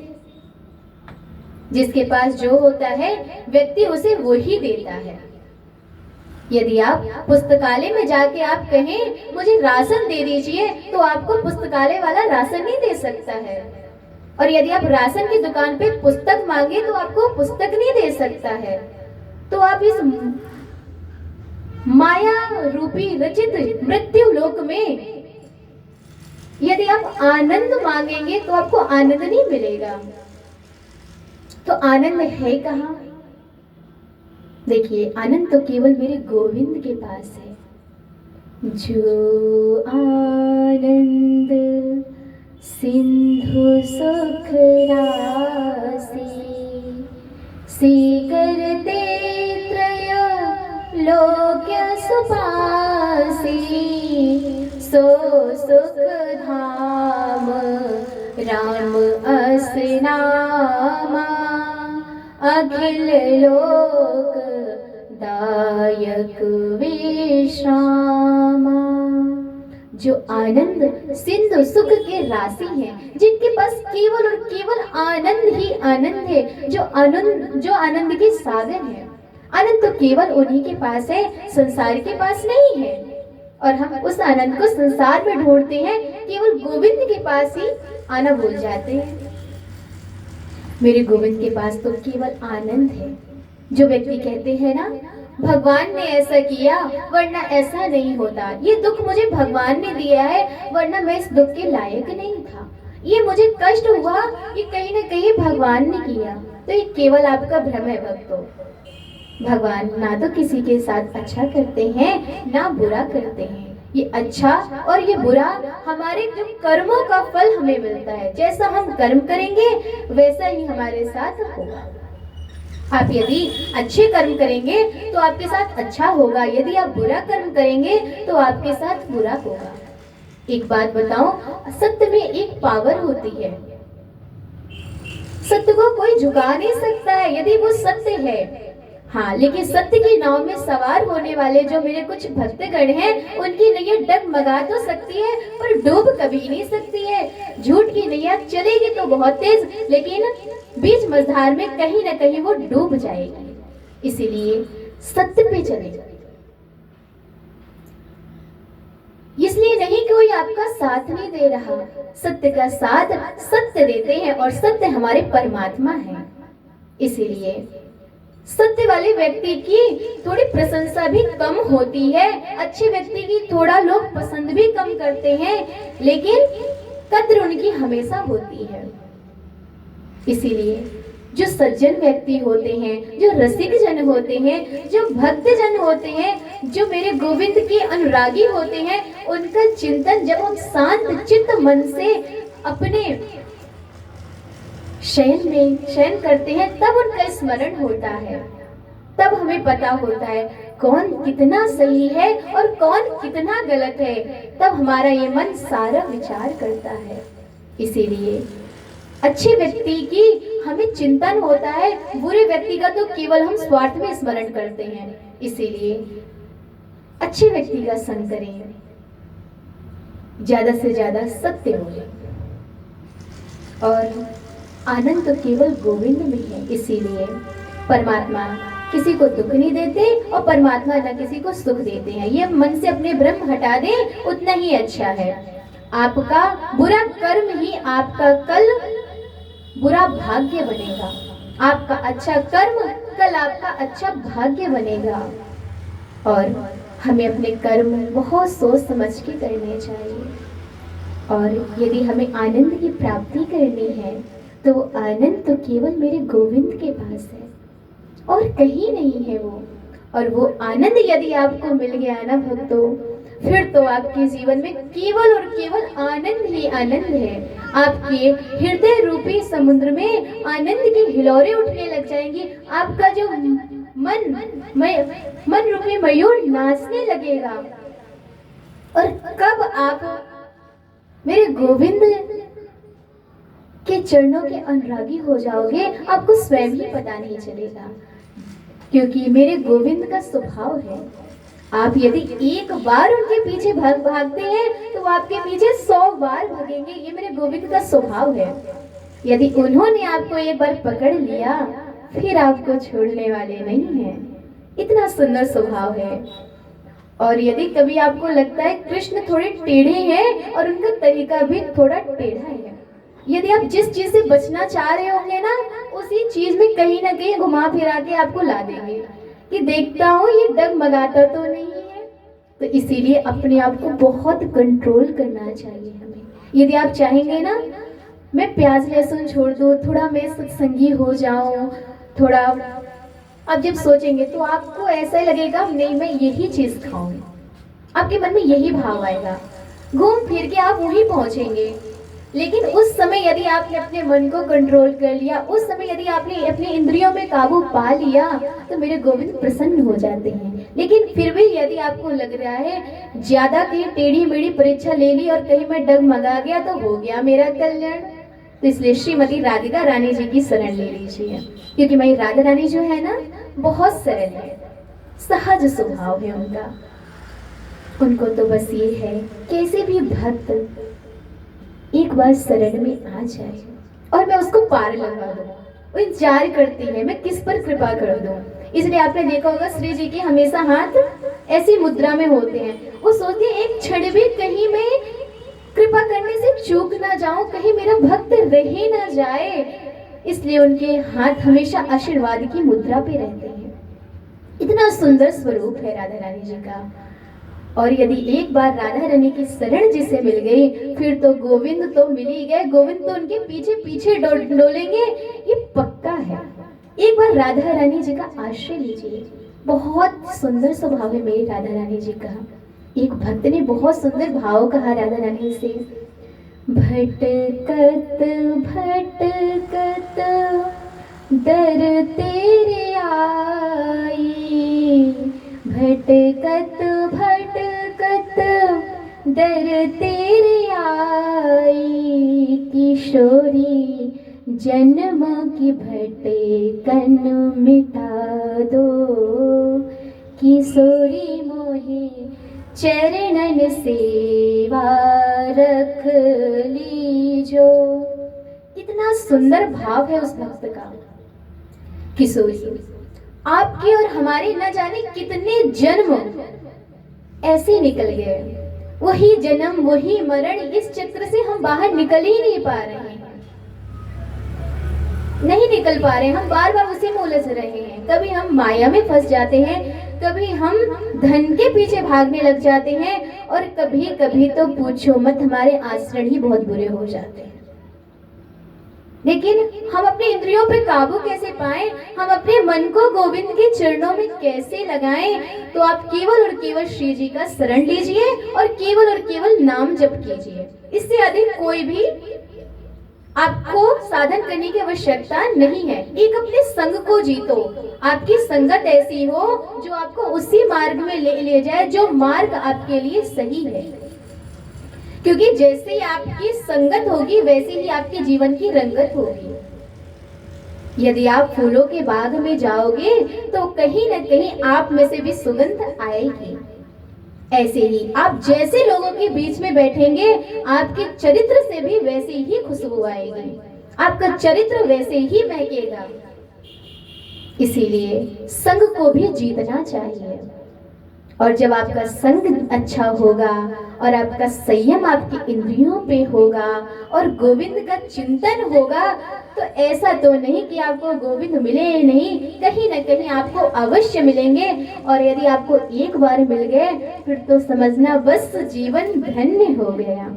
जिसके पास जो होता है व्यक्ति उसे वो ही देता है। यदि आप पुस्तकालय में जाके आप कहें मुझे राशन दे दीजिए, तो आपको पुस्तकालय वाला राशन नहीं दे सकता है। और यदि आप राशन की दुकान पे पुस्तक मांगे तो आपको पुस्तक नहीं दे सकता है। तो आप इस माया रूपी रचित मृत्यु लोक में यदि आप आनंद मांगेंगे तो आपको आनंद नहीं मिलेगा। तो आनंद है कहाँ? देखिए, आनंद तो केवल मेरे गोविंद के पास है। जो आनंद सिंधु सुख राशि, सीकरते त्रय लोक्य सुपासी, सो सुख धाम राम अस नामा, अखिल लोक दायक विश्रामा। जो आनंद सिंधु सुख के राशि हैं, जिनके पास केवल और केवल आनंद ही आनंद है, जो आनंद के सागर है। आनंद तो केवल उन्हीं के पास है, संसार के पास नहीं है। और हम उस आनंद को संसार में ढूंढते हैं, केवल गोविंद के पास ही आना भूल जाते हैं। मेरे गोविंद के पास तो केवल आनंद है। जो व्यक्ति कहते हैं ना भगवान ने ऐसा किया वरना ऐसा नहीं होता, ये दुख मुझे भगवान ने दिया है वरना मैं इस दुख के लायक नहीं था, ये मुझे कष्ट हुआ ये कहीं ना कहीं भगवान ने किया। तो ये केवल आपका भ्रम है भक्तों। भगवान ना तो किसी के साथ अच्छा करते हैं ना बुरा करते हैं, ये अच्छा और ये बुरा हमारे जो कर्मों का फल हमें मिलता है, जैसा हम कर्म करेंगे वैसा ही हमारे साथ होगा। आप यदि अच्छे कर्म करेंगे तो आपके साथ अच्छा होगा, यदि आप बुरा कर्म करेंगे तो आपके साथ बुरा होगा। एक बात बताओ, सत्य में एक पावर होती है, सत्य को कोई झुका नहीं सकता है यदि वो सत्य है। हाँ, लेकिन सत्य की नाव में सवार होने वाले जो मेरे कुछ भक्तगण हैं, उनकी नैया डगमगा तो सकती है पर डूब कभी नहीं सकती है। झूठ की नैया चलेगी तो बहुत तेज, लेकिन बीच मझधार में कहीं ना कहीं वो डूब जाएगी। इसीलिए सत्य पे चले, इसलिए नहीं कोई आपका साथ नहीं दे रहा, सत्य का साथ सत्य देते हैं और सत्य हमारे परमात्मा है। इसीलिए सत्य वाले व्यक्ति की थोड़ी प्रशंसा भी कम होती है, अच्छे व्यक्ति की थोड़ा लोग पसंद भी कम करते हैं, लेकिन कद्र उनकी हमेशा होती है। इसीलिए जो सज्जन व्यक्ति होते हैं, जो रसिक जन होते हैं, जो भक्त जन होते हैं, जो मेरे गोविंद के अनुरागी होते हैं, उनका चिंतन जब हम शांत चित्त मन से अपने शयन करते हैं तब उनका स्मरण होता है, तब हमें पता होता है कौन कितना सही है और कौन कितना गलत है, तब हमारा ये मन सारा विचार करता है। इसीलिए अच्छे व्यक्ति की हमें चिंतन होता है, बुरे व्यक्ति का तो केवल हम स्वार्थ में स्मरण करते हैं। इसीलिए अच्छे व्यक्ति का संग करें, ज्यादा से ज्यादा सत्य बोलें, और आनंद तो केवल गोविंद में है। इसीलिए परमात्मा किसी को दुख नहीं देते और परमात्मा न किसी को सुख देते हैं। ये मन से अपने भ्रम हटा दें, उतना ही अच्छा है। आपका बुरा कर्म ही आपका कल बुरा भाग्य बनेगा, आपका अच्छा कर्म कल आपका अच्छा भाग्य बनेगा। और हमें अपने कर्म बहुत सोच समझ के करने चाहिए, और यदि हमें आनंद की प्राप्ति करनी है तो वो आनंद तो केवल मेरे गोविंद के पास है और कहीं नहीं है वो। और वो आनंद यदि आपको मिल गया ना भक्तों, फिर तो आपके जीवन में केवल और केवल आनंद ही आनंद है। आपके हृदय रूपी समुद्र में आनंद की हिलोरें उठने लग जाएंगी, आपका जो मन रूपी मयूर नाचने लगेगा। और कब आप मेरे गोविंद के चरणों के अनुरागी हो जाओगे, आपको स्वयं ही पता नहीं चलेगा, क्योंकि मेरे गोविंद का स्वभाव है, आप यदि एक बार उनके पीछे भागते हैं तो वो आपके पीछे 100 बार भागेंगे। ये मेरे गोविंद का स्वभाव है। यदि उन्होंने आपको एक बार पकड़ लिया फिर आपको छोड़ने वाले नहीं हैं, इतना सुंदर स्वभाव है। और यदि कभी आपको लगता है कृष्ण थोड़े टेढ़े हैं और उनका तरीका भी थोड़ा टेढ़ा है, यदि आप जिस चीज से बचना चाह रहे होंगे ना, उसी चीज में कहीं ना कहीं घुमा फिरा के आपको ला देंगे कि देखता हूँ ये डगमगाता तो नहीं है। तो इसीलिए अपने आप को बहुत कंट्रोल करना चाहिए हमें। यदि आप चाहेंगे ना मैं प्याज लहसुन छोड़ दूँ, थोड़ा मैं सत्संगी हो जाऊं, थोड़ा आप जब सोचेंगे तो आपको ऐसा लगेगा नहीं मैं यही चीज खाऊंगी, आपके मन में यही भाव आएगा, घूम फिर के आप वहीं पहुंचेंगे। लेकिन उस समय यदि आपने अपने मन को कंट्रोल कर लिया, उस समय यदि आपने अपनी इंद्रियों में काबू पा लिया तो मेरे गोविंद प्रसन्न हो जाते हैं। लेकिन फिर भी यदि आपको लग रहा है ज्यादा की टेढ़ी मेढ़ी परीक्षा ले ली और कहीं मैं डगमगा गया तो हो गया मेरा कल्याण, तो इसलिए श्रीमती राधिका रानी जी की शरण ले लीजिए, क्योंकि मेरी राधा रानी जो है ना बहुत सरल है, सहज स्वभाव है उनका। उनको तो बस ये है कैसे भी भक्त एक बार शरण में आ जाए और मैं उसको पार लगा दूं। वो इंतजार करती है मैं किस पर कृपा कर दूं। इसलिए आपने देखा होगा श्री जी के हमेशा हाथ ऐसी मुद्रा में होते हैं, वो सोचते हैं एक क्षण भी कहीं मैं कृपा करने से चूक ना जाऊं, कहीं मेरा भक्त रह ही ना जाए, इसलिए उनके हाथ हमेशा आशीर्वाद की मुद्रा पे रहते हैं। इतना सुंदर स्वरूप है राधा रानी जी का। और यदि एक बार राधा रानी की शरण जिसे मिल गई, फिर तो गोविंद तो मिल ही गए, गोविंद तो उनके पीछे पीछे डोलेंगे, ये पक्का है। एक बार राधा रानी जी का आश्रय लीजिए। बहुत सुंदर स्वभाव है मेरी राधा रानी जी का। एक भक्त ने बहुत सुंदर भाव कहा राधा रानी से, भटकत भटकत दर तेरे आई, भटकत भटकत दर तेरे आई, किशोरी जन्म की भटकन मिटा दो, किशोरी मोहे चरणन सेवा रख लीजो। कितना सुंदर भाव है उस भक्त का। किशोरी, आपके और हमारे न जाने कितने जन्म ऐसे निकल गए, वही जन्म वही मरण, इस चक्र से हम बाहर निकल ही नहीं पा रहे हैं, नहीं निकल पा रहे हैं। हम बार बार उसी में उलझ रहे हैं। कभी हम माया में फंस जाते हैं, कभी हम धन के पीछे भागने लग जाते हैं, और कभी कभी तो पूछो मत, हमारे आचरण ही बहुत बुरे हो जाते हैं। लेकिन हम अपने इंद्रियों पर काबू कैसे पाएं, हम अपने मन को गोविंद के चरणों में कैसे लगाएं? तो आप केवल और केवल श्री जी का शरण लीजिए और केवल नाम जप कीजिए। इससे अधिक कोई भी आपको साधन करने की आवश्यकता नहीं है। एक अपने संग को जीतो, आपकी संगत ऐसी हो जो आपको उसी मार्ग में ले जाए जो मार्ग आपके लिए सही है। क्योंकि जैसे ही आपकी संगत होगी वैसे ही आपके जीवन की रंगत होगी। यदि आप फूलों के बाग में जाओगे तो कहीं न कहीं आप में से भी सुगंध आएगी। ऐसे ही आप जैसे लोगों के बीच में बैठेंगे, आपके चरित्र से भी वैसे ही खुशबू आएगी, आपका चरित्र वैसे ही महकेगा। इसीलिए संग को भी जीतना चाहिए। और जब आपका संग अच्छा होगा और आपका संयम आपकी इंद्रियों पे होगा और गोविंद का चिंतन होगा, तो ऐसा तो नहीं कि आपको गोविंद मिले नहीं, कहीं न कहीं आपको अवश्य मिलेंगे। और यदि आपको एक बार मिल गए फिर तो समझना बस जीवन धन्य हो गया।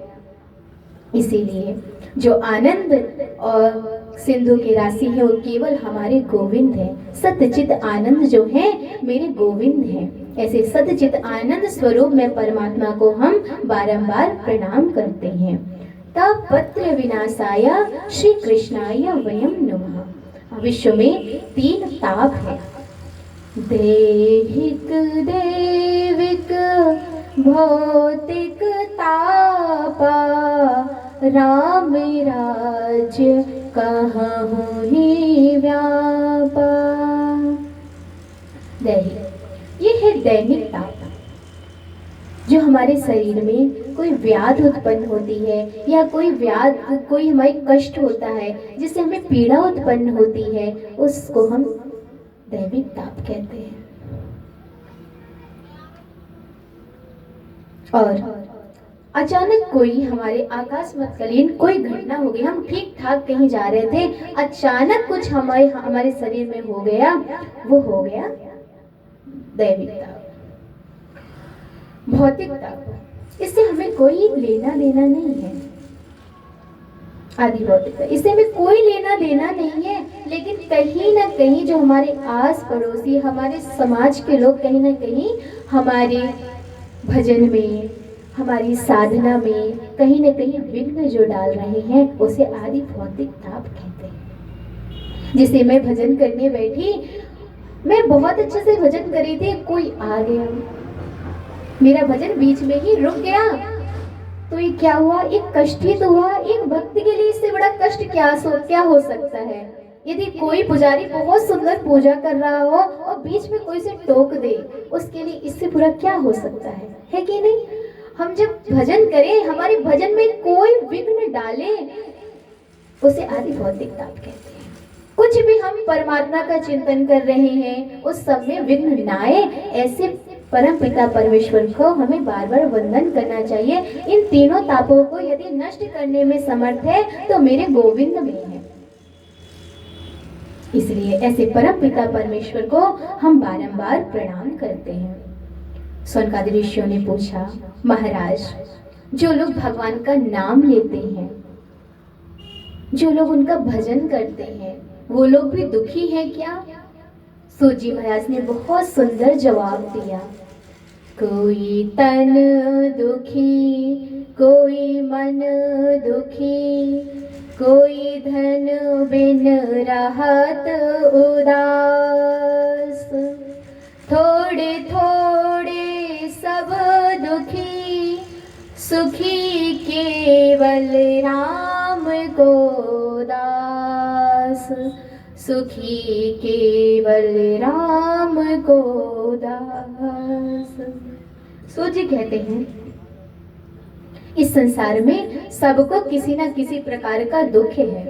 इसीलिए जो आनंद और सिंधु की राशि है वो केवल हमारे गोविंद है। सतचित आनंद जो है मेरे गोविंद है। ऐसे सतचित आनंद स्वरूप में परमात्मा को हम बारंबार प्रणाम करते हैं। तापत्र विनाशाय श्री कृष्णाय वयम नमः। विश्व में 3 ताप है, दैहिक दैविक भौतिक तापा, राम राज्य कहूँ ही व्यापा। दैहिक, ये है दैनिक ताप, जो हमारे शरीर में कोई व्याधि उत्पन्न होती है या कोई हमारे कष्ट होता है जिससे हमें पीड़ा उत्पन्न होती है, उसको हम दैविक ताप कहते हैं। और अचानक कोई हमारे आकस्मिककालीन कोई घटना हो गई, हम ठीक ठाक कहीं जा रहे थे, अचानक कुछ हमारे शरीर में हो गया, वो हो गया दैविक ताप। भौतिक ताप, इससे हमें कोई लेना देना नहीं है। आदि भौतिक, इससे हमें कोई लेना देना नहीं है। लेकिन कहीं ना कहीं जो हमारे आस पड़ोसी, हमारे समाज के लोग कहीं ना कहीं हमारे भजन में, हमारी साधना में कहीं ना कहीं विघ्न जो डाल रहे हैं, उसे आदि भौतिक ताप कहते हैं। जिसे मैं भजन करने बैठी, मैं बहुत अच्छे से भजन कर रही थी, कोई आ गया, मेरा भजन बीच में ही रुक गया, तो ये क्या हुआ? एक कष्ट ही तो हुआ। एक भक्त के लिए इससे बड़ा कष्ट क्या हो सकता है? यदि कोई पुजारी बहुत सुंदर पूजा कर रहा हो और बीच में कोई से टोक दे, उसके लिए इससे बुरा क्या हो सकता है कि नहीं? हम जब भजन करें, हमारे भजन में कोई विघ्न डाले, उसे आदि भौतिक ताप कहते हैं। कुछ भी हम परमात्मा का चिंतन कर रहे हैं, उस सब में विघ्न ना आए, ऐसे परम पिता परमेश्वर को हमें बार बार वंदन करना चाहिए। इन तीनों तापों को यदि नष्ट करने में समर्थ है तो मेरे गोविंद में है। इसलिए ऐसे परम पिता परमेश्वर को हम बारंबार प्रणाम करते हैं। सौनकादि ऋषियों ने पूछा, महाराज, जो लोग भगवान का नाम लेते हैं, जो लोग उनका भजन करते हैं, वो लोग भी दुखी हैं क्या? सूत जी महाराज ने बहुत सुंदर जवाब दिया, कोई तन दुखी, कोई मन दुखी, कोई धन बिन रहत उदास, थोड़े थोड़े सब दुखी, सुखी केवल राम को दास, सुखी केवल राम को दास। सूत जी कहते हैं, इस संसार में सबको किसी न किसी प्रकार का दुख है।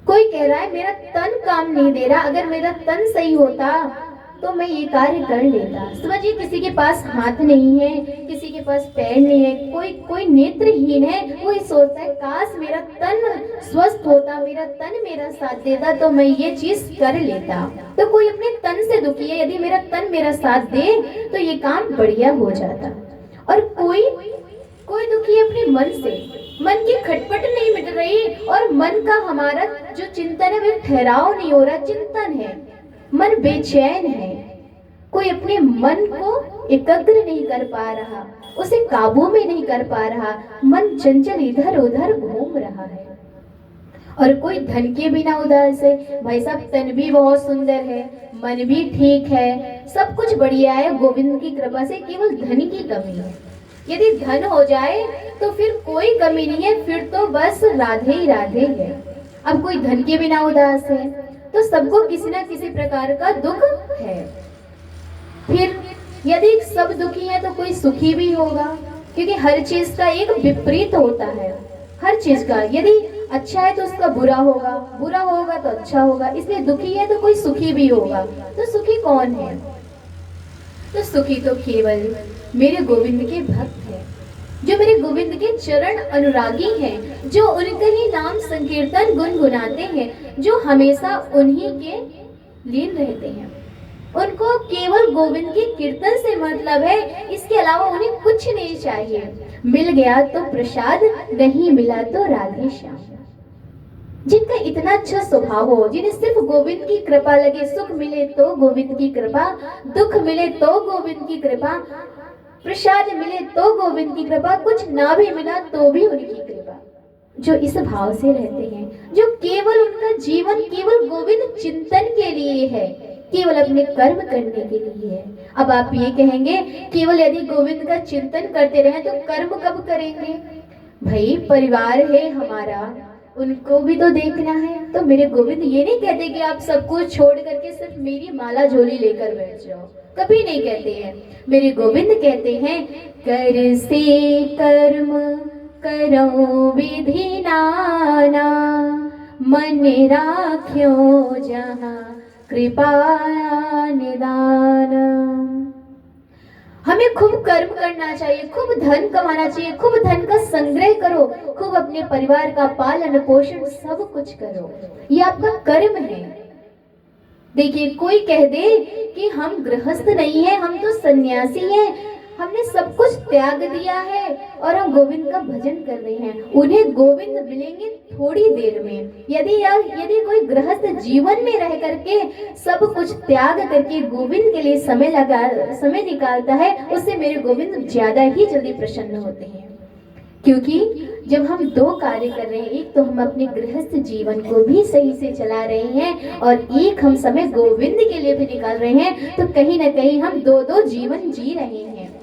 कोई कह रहा है मेरा तन काम नहीं दे रहा, अगर मेरा तन सही होता तो मैं ये कार्य कर लेता। समझिए, किसी के पास हाथ नहीं है, किसी के पास पैर नहीं है, कोई नेत्रहीन है, वो ये सोचता है काश मेरा तन स्वस्थ होता, मेरा तन मेरा साथ देता तो मैं ये चीज कर लेता। तो कोई अपने तन से दुखी है, यदि मेरा तन मेरा साथ दे तो ये काम बढ़िया हो जाता। और कोई दुखी है अपने मन से, मन की खटपट नहीं मिट रही और मन का हमारा जो चिंतन है वो ठहराव नहीं हो रहा, चिंतन है, मन बेचैन है। कोई अपने मन को एकाग्र नहीं कर पा रहा, उसे काबू में नहीं कर पा रहा, मन चंचल इधर उधर घूम रहा है। और कोई धन के बिना उदास है। भाई साहब, तन भी बहुत सुंदर है, मन भी ठीक है, सब कुछ बढ़िया है, गोविंद की कृपा से केवल धन की कमी है। यदि धन हो जाए तो फिर कोई कमी नहीं है, फिर तो बस राधे ही राधे है। अब कोई धन के बिना उदास है तो सबको किसी न किसी प्रकार का दुख है। फिर यदि सब दुखी है तो कोई सुखी भी होगा, क्योंकि हर चीज का एक विपरीत होता है। हर चीज का यदि अच्छा है तो उसका बुरा होगा, बुरा होगा तो अच्छा होगा, इसलिए दुखी है तो कोई सुखी भी होगा। तो सुखी कौन है? तो सुखी तो केवल मेरे गोविंद के भक्त हैं, जो मेरे गोविंद के चरण अनुरागी हैं, जो उनके ही नाम संकीर्तन गुनगुनाते हैं, जो हमेशा उन्हीं के लीन रहते हैं। उनको केवल गोविंद के कीर्तन से मतलब है, इसके अलावा उन्हें कुछ नहीं चाहिए। मिल गया तो प्रसाद, नहीं मिला तो राधे श्याम। जिनका इतना अच्छा स्वभाव हो, जिन्हें सिर्फ गोविंद की कृपा लगे, सुख मिले तो गोविंद की कृपा, दुख मिले तो गोविंद की कृपा, प्रसाद मिले तो गोविंद की कृपा, कुछ ना भी मिला तो भी उनकी कृपा, जो इस भाव से रहते हैं, जो केवल उनका जीवन केवल गोविंद चिंतन के लिए है, केवल अपने कर्म करने के लिए है। अब आप ये कहेंगे केवल यदि गोविंद का चिंतन करते रहे तो कर्म कब करेंगे? भाई, परिवार है हमारा, उनको भी तो देखना है। तो मेरे गोविंद ये नहीं कहते कि आप सब कुछ छोड़ करके सिर्फ मेरी माला झोली लेकर बैठ जाओ, कभी नहीं कहते हैं। मेरे गोविंद कहते हैं, कर से कर्म करो विधि नाना, मन राख्यो जहाँ कृपा निदान। हमें खूब कर्म करना चाहिए, खूब धन कमाना चाहिए, खूब धन का संग्रह करो, खूब अपने परिवार का पालन पोषण सब कुछ करो, ये आपका कर्म है। देखिए, कोई कह दे कि हम गृहस्थ नहीं है, हम तो सन्यासी हैं, हमने सब कुछ त्याग दिया है और हम गोविंद का भजन कर रहे हैं, उन्हें गोविंद मिलेंगे थोड़ी देर में। यदि कोई गृहस्थ जीवन में रह करके सब कुछ त्याग करके गोविंद के लिए समय निकालता है, उससे मेरे गोविंद ज्यादा ही जल्दी प्रसन्न होते हैं। क्योंकि जब हम दो कार्य कर रहे हैं, एक तो हम अपने गृहस्थ जीवन को भी सही से चला रहे हैं और एक हम समय गोविंद के लिए भी निकाल रहे हैं, तो कहीं ना कहीं हम दो जीवन जी रहे हैं।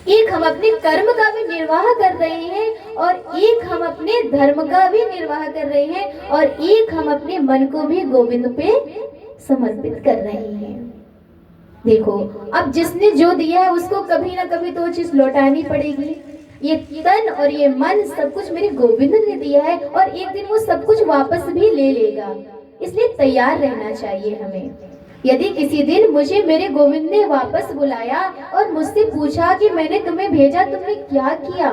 एक हम अपने कर्म का भी निर्वाह कर रहे हैं और एक हम अपने धर्म का भी निर्वाह कर रहे हैं और एक हम अपने मन को भी गोविंद पे समर्पित कर रहे हैं। देखो, अब जिसने जो दिया है उसको कभी ना कभी तो चीज लौटानी पड़ेगी। ये तन और ये मन सब कुछ मेरे गोविंद ने दिया है और एक दिन वो सब कुछ वापस भी ले लेगा, इसलिए तैयार रहना चाहिए हमें। यदि किसी दिन मुझे मेरे गोविंद ने वापस बुलाया और मुझसे पूछा कि मैंने तुम्हें भेजा, तुमने क्या किया,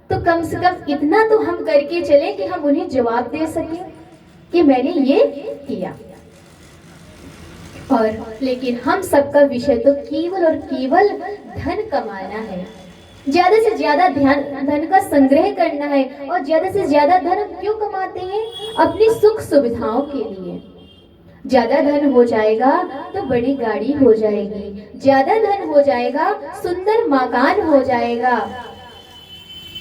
तो कम से कम इतना तो हम करके चले कि हम उन्हें जवाब दे सके कि मैंने ये किया। और लेकिन हम सबका विषय तो केवल और केवल धन कमाना है, ज्यादा से ज्यादा धन का संग्रह करना है। और ज्यादा से ज्यादा धन हम क्यों कमाते हैं? अपनी सुख सुविधाओं के लिए। ज्यादा धन हो जाएगा तो बड़ी गाड़ी हो जाएगी, ज्यादा धन हो जाएगा सुंदर मकान हो जाएगा,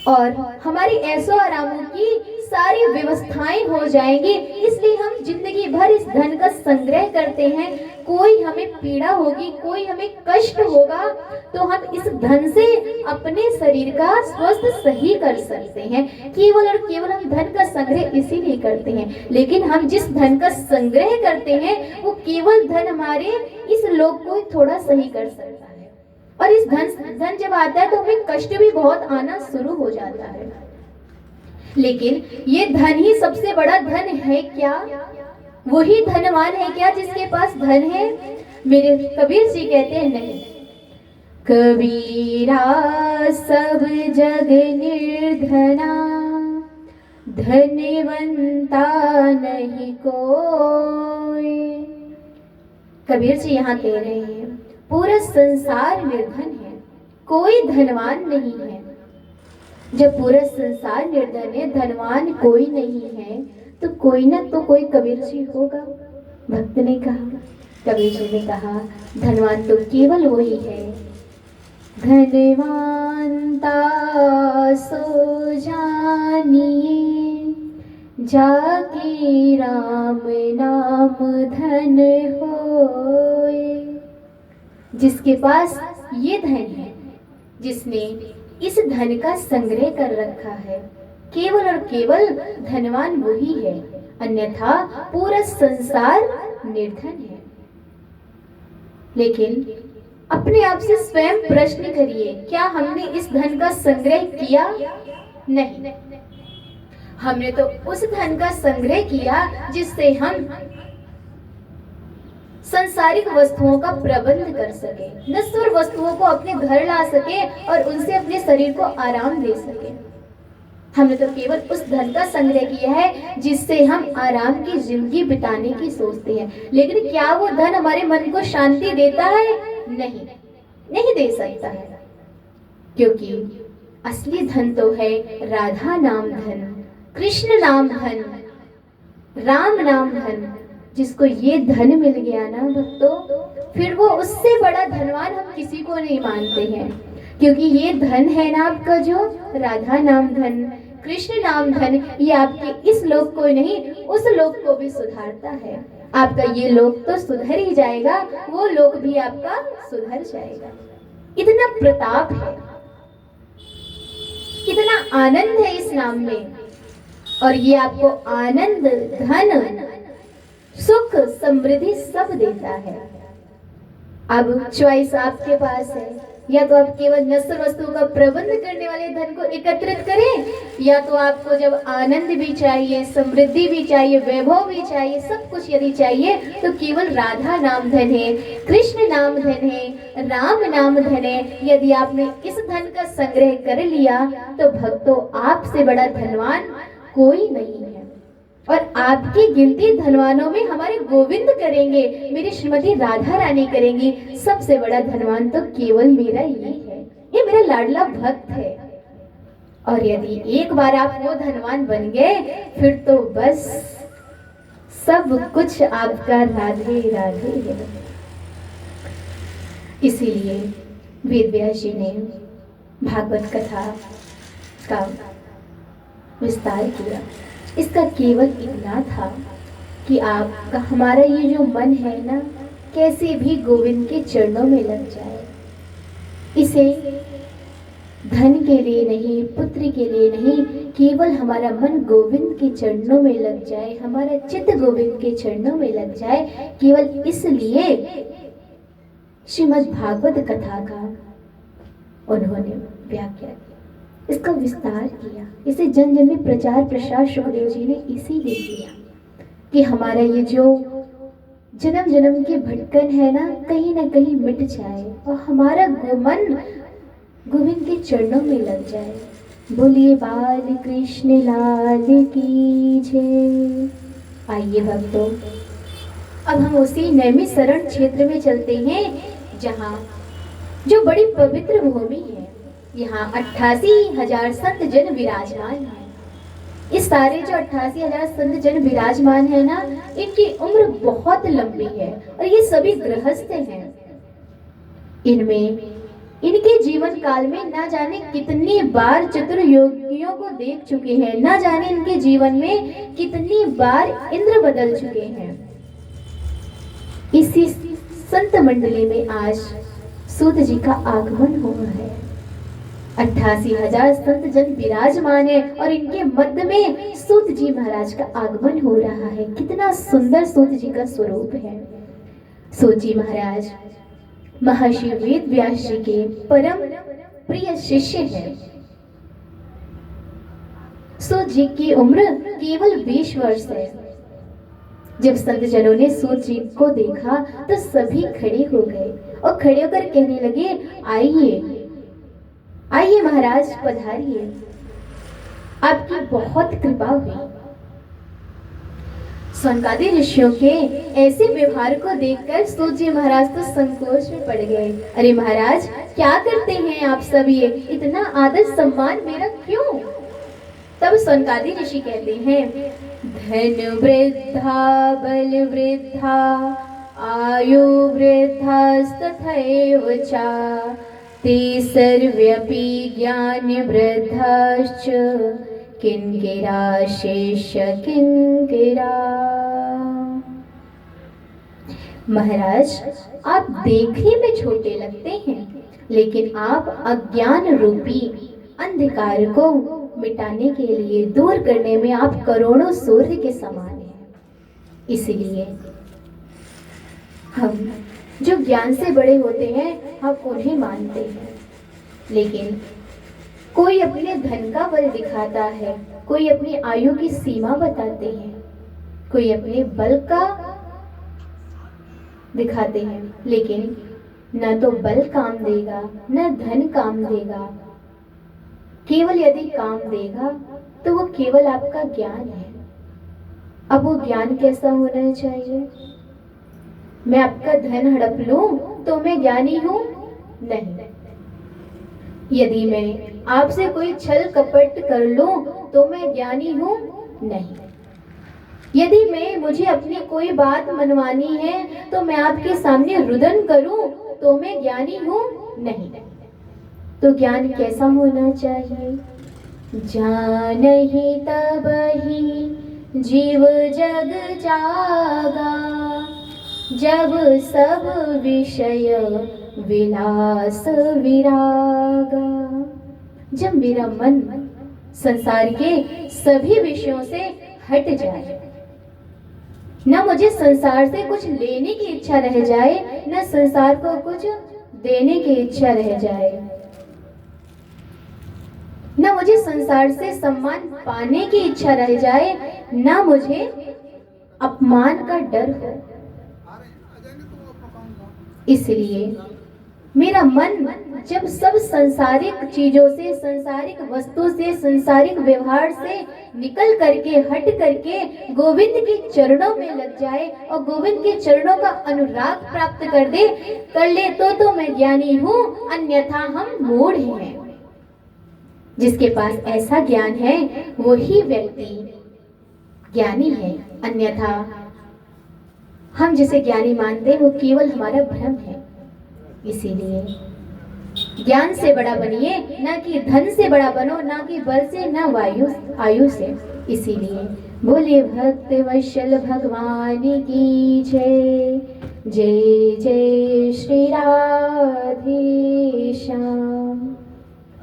और हमारी ऐशो आरामों की सारी व्यवस्थाएं हो जाएंगी। इसलिए हम जिंदगी भर इस धन का संग्रह करते हैं। कोई हमें पीड़ा होगी, कोई हमें कष्ट होगा, तो हम इस धन से अपने शरीर का स्वास्थ्य सही कर सकते हैं। केवल और केवल हम धन का संग्रह इसीलिए करते हैं। लेकिन हम जिस धन का संग्रह करते हैं वो केवल धन हमारे इस लोक को थोड़ा सही कर सकता है, और इस धन जब आता है तो हमें कष्ट भी बहुत आना शुरू हो जाता है। लेकिन ये धन ही सबसे बड़ा धन है क्या? वही धनवान है क्या जिसके पास धन है? मेरे कबीर जी कहते हैं नहीं। कबीरा सब जग निर्धना, धनवंता नहीं कोई। कबीर जी यहाँ कह रहे हैं पूरा संसार निर्धन है, कोई धनवान नहीं है। जब पूरा संसार निर्धन है, धनवान कोई नहीं है, तो कोई ना तो कोई कबीर जी होगा। भक्त ने कहा, कबीर जी ने कहा, धनवान तो केवल वही है। धनवानता सो जानिए, जाके राम नाम धन होए। जिसके पास ये धन है, जिसने इस धन का संग्रह कर रखा है, केवल और केवल धनवान वही है, अन्यथा पूरा संसार निर्धन है। लेकिन अपने आप से स्वयं प्रश्न करिए, क्या हमने इस धन का संग्रह किया? नहीं। हमने तो उस धन का संग्रह किया जिससे हम संसारिक वस्तुओं का प्रबंध कर सके, नश्वर वस्तुओं को अपने घर ला सके और उनसे अपने शरीर को आराम दे सके। हमने तो केवल उस धन का संग्रह किया है जिससे हम आराम की जिंदगी बिताने की सोचते हैं। लेकिन क्या वो धन हमारे मन को शांति देता है? नहीं, नहीं दे सकता है, क्योंकि असली धन तो है राधा नाम धन, कृष्ण नाम धन, राम नाम धन। जिसको ये धन मिल गया ना भक्तों, फिर वो उससे बड़ा धनवान हम किसी को नहीं मानते हैं। क्योंकि ये धन है ना आपका, जो राधा नाम धन, कृष्ण नाम धन, ये आपके इस लोक को नहीं उस लोक को भी सुधारता है। आपका ये लोक तो सुधर ही जाएगा, वो लोक भी आपका सुधर जाएगा। इतना प्रताप है, इतना आनंद है इस नाम में, और ये आपको आनंद, धन, सुख, समृद्धि सब देता है। अब चॉइस आपके पास है, या तो आप केवल नश्वर वस्तुओं का प्रबंध करने वाले धन को एकत्रित करें, या तो आपको जब आनंद भी चाहिए, समृद्धि भी चाहिए, वैभव भी चाहिए, सब कुछ यदि चाहिए तो केवल राधा नाम धन है, कृष्ण नाम धन है, राम नाम धन है। यदि आपने इस धन का संग्रह कर लिया तो भक्तों आपसे बड़ा धनवान कोई नहीं है। और आपकी गिनती धनवानों में हमारे गोविंद करेंगे, मेरी श्रीमती राधा रानी करेंगी। सबसे बड़ा धनवान तो केवल मेरा ये है, ये मेरा लाडला भक्त है। और यदि एक बार आप वो धनवान बन गए, फिर तो बस सब कुछ आपका राधे राधे है। इसीलिए वेद व्यास जी ने भागवत कथा का विस्तार किया। इसका केवल इतना था कि आपका, हमारा ये जो मन है ना, कैसे भी गोविंद के चरणों में लग जाए। इसे धन के लिए नहीं, पुत्र के लिए नहीं, केवल हमारा मन गोविंद के चरणों में लग जाए, हमारा चित्त गोविंद के चरणों में लग जाए। केवल इसलिए श्रीमद् भागवत कथा का उन्होंने व्याख्या की, इसका विस्तार किया, इसे जन जन में प्रचार प्रसार सुखदेव जी ने इसीलिए किया कि हमारा ये जो जन्म जन्म की भटकन है ना कहीं मिट जाए और हमारा मन गोविंद के चरणों में लग जाए। बोलिए बाल कृष्ण लाल की जय। आइए भक्तों, अब हम उसी नैमिषारण्य क्षेत्र में चलते हैं जहाँ जो बड़ी पवित्र भूमि है। यहाँ 88,000 संत जन विराजमान हैं। इस सारे जो 88,000 संत जन विराजमान है ना, इनकी उम्र बहुत लंबी है और ये सभी गृहस्थ हैं। इनमें इनके जीवन काल में ना जाने कितनी बार चतुर्योगियों को देख चुके हैं, ना जाने इनके जीवन में कितनी बार इंद्र बदल चुके हैं। इसी संत मंडली में आज सूत जी का आगमन हुआ है। 88,000 संत जन विराजमान है और इनके मध्य में सूत जी महाराज का आगमन हो रहा है। कितना सुंदर सूत जी का स्वरूप है। सूत जी महाराज महर्षि वेद व्यास जी के परम प्रिय शिष्य हैं। सूत जी की उम्र केवल 20 वर्ष है। जब संत जनों ने सूत जी को देखा तो सभी खड़े हो गए और खड़े होकर कहने लगे, आइए आइए महाराज, पधारिए, आपकी बहुत कृपा हुई। सनकादि ऋषियों के ऐसे व्यवहार को देखकर सूत जी महाराज तो संकोच में पड़ गए। अरे महाराज, क्या करते हैं आप सब, ये इतना आदर सम्मान मेरा क्यों? तब सनकादि ऋषि कहते हैं, धन वृद्धा बल वृद्धा आयु वृद्धास्तथैव च ते सर्व्यपि ज्ञान वृद्धाश्च किंकिरा शेष किंकिरा। महाराज, आप देखने में छोटे लगते हैं, लेकिन आप अज्ञान रूपी अंधकार को मिटाने के लिए, दूर करने में आप करोड़ों सूर्य के समान हैं। इसलिए हम जो ज्ञान से बड़े होते हैं, हम उन्हें मानते हैं। लेकिन कोई अपने धन का बल दिखाता है, कोई अपनी आयु की सीमा बताते हैं, कोई अपने बल का दिखाते हैं, लेकिन न तो बल काम देगा न धन काम देगा। केवल यदि काम देगा तो वो केवल आपका ज्ञान है। अब वो ज्ञान कैसा होना चाहिए? मैं आपका धन हड़प लूं तो मैं ज्ञानी हूं? नहीं। यदि मैं आपसे कोई छल कपट कर लूं तो मैं ज्ञानी हूं? नहीं। यदि मुझे अपनी कोई बात मनवानी है तो मैं आपके सामने रुदन करूं तो मैं ज्ञानी हूं? नहीं। तो ज्ञान कैसा होना चाहिए? जानहि तबहि जीव जग जागा, जब सब विषय विलास विरागा। जब मेरा मन संसार के सभी विषयों से हट जाए, न मुझे संसार से कुछ लेने की इच्छा रह जाए, न संसार को कुछ देने की इच्छा रह जाए, न मुझे संसार से सम्मान पाने की इच्छा रह जाए, न मुझे अपमान का डर हो। इसलिए मेरा मन जब सब संसारिक चीजों से, संसारिक वस्तु से, संसारिक व्यवहार से निकल करके, हट करके गोविंद के चरणों में लग जाए और गोविंद के चरणों का अनुराग प्राप्त कर ले तो मैं ज्ञानी हूँ, अन्यथा हम मूढ़ हैं। जिसके पास ऐसा ज्ञान है वही व्यक्ति ज्ञानी है, अन्यथा हम जिसे ज्ञानी मानते हैं वो केवल हमारा भ्रम है। इसीलिए ज्ञान से बड़ा बनिए, ना कि धन से बड़ा बनो, ना कि बल से, ना आयु से। इसीलिए बोले भक्त वत्सल भगवान की जय। जय जय श्री राधे श्याम।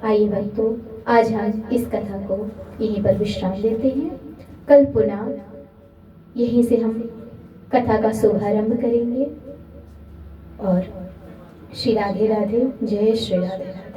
आइए भक्तों, आज हम इस कथा को यहीं पर विश्राम देते हैं। कल पुनः यहीं से हम कथा का शुभारंभ करेंगे। और श्री राधे राधे। जय श्री राधे राधे।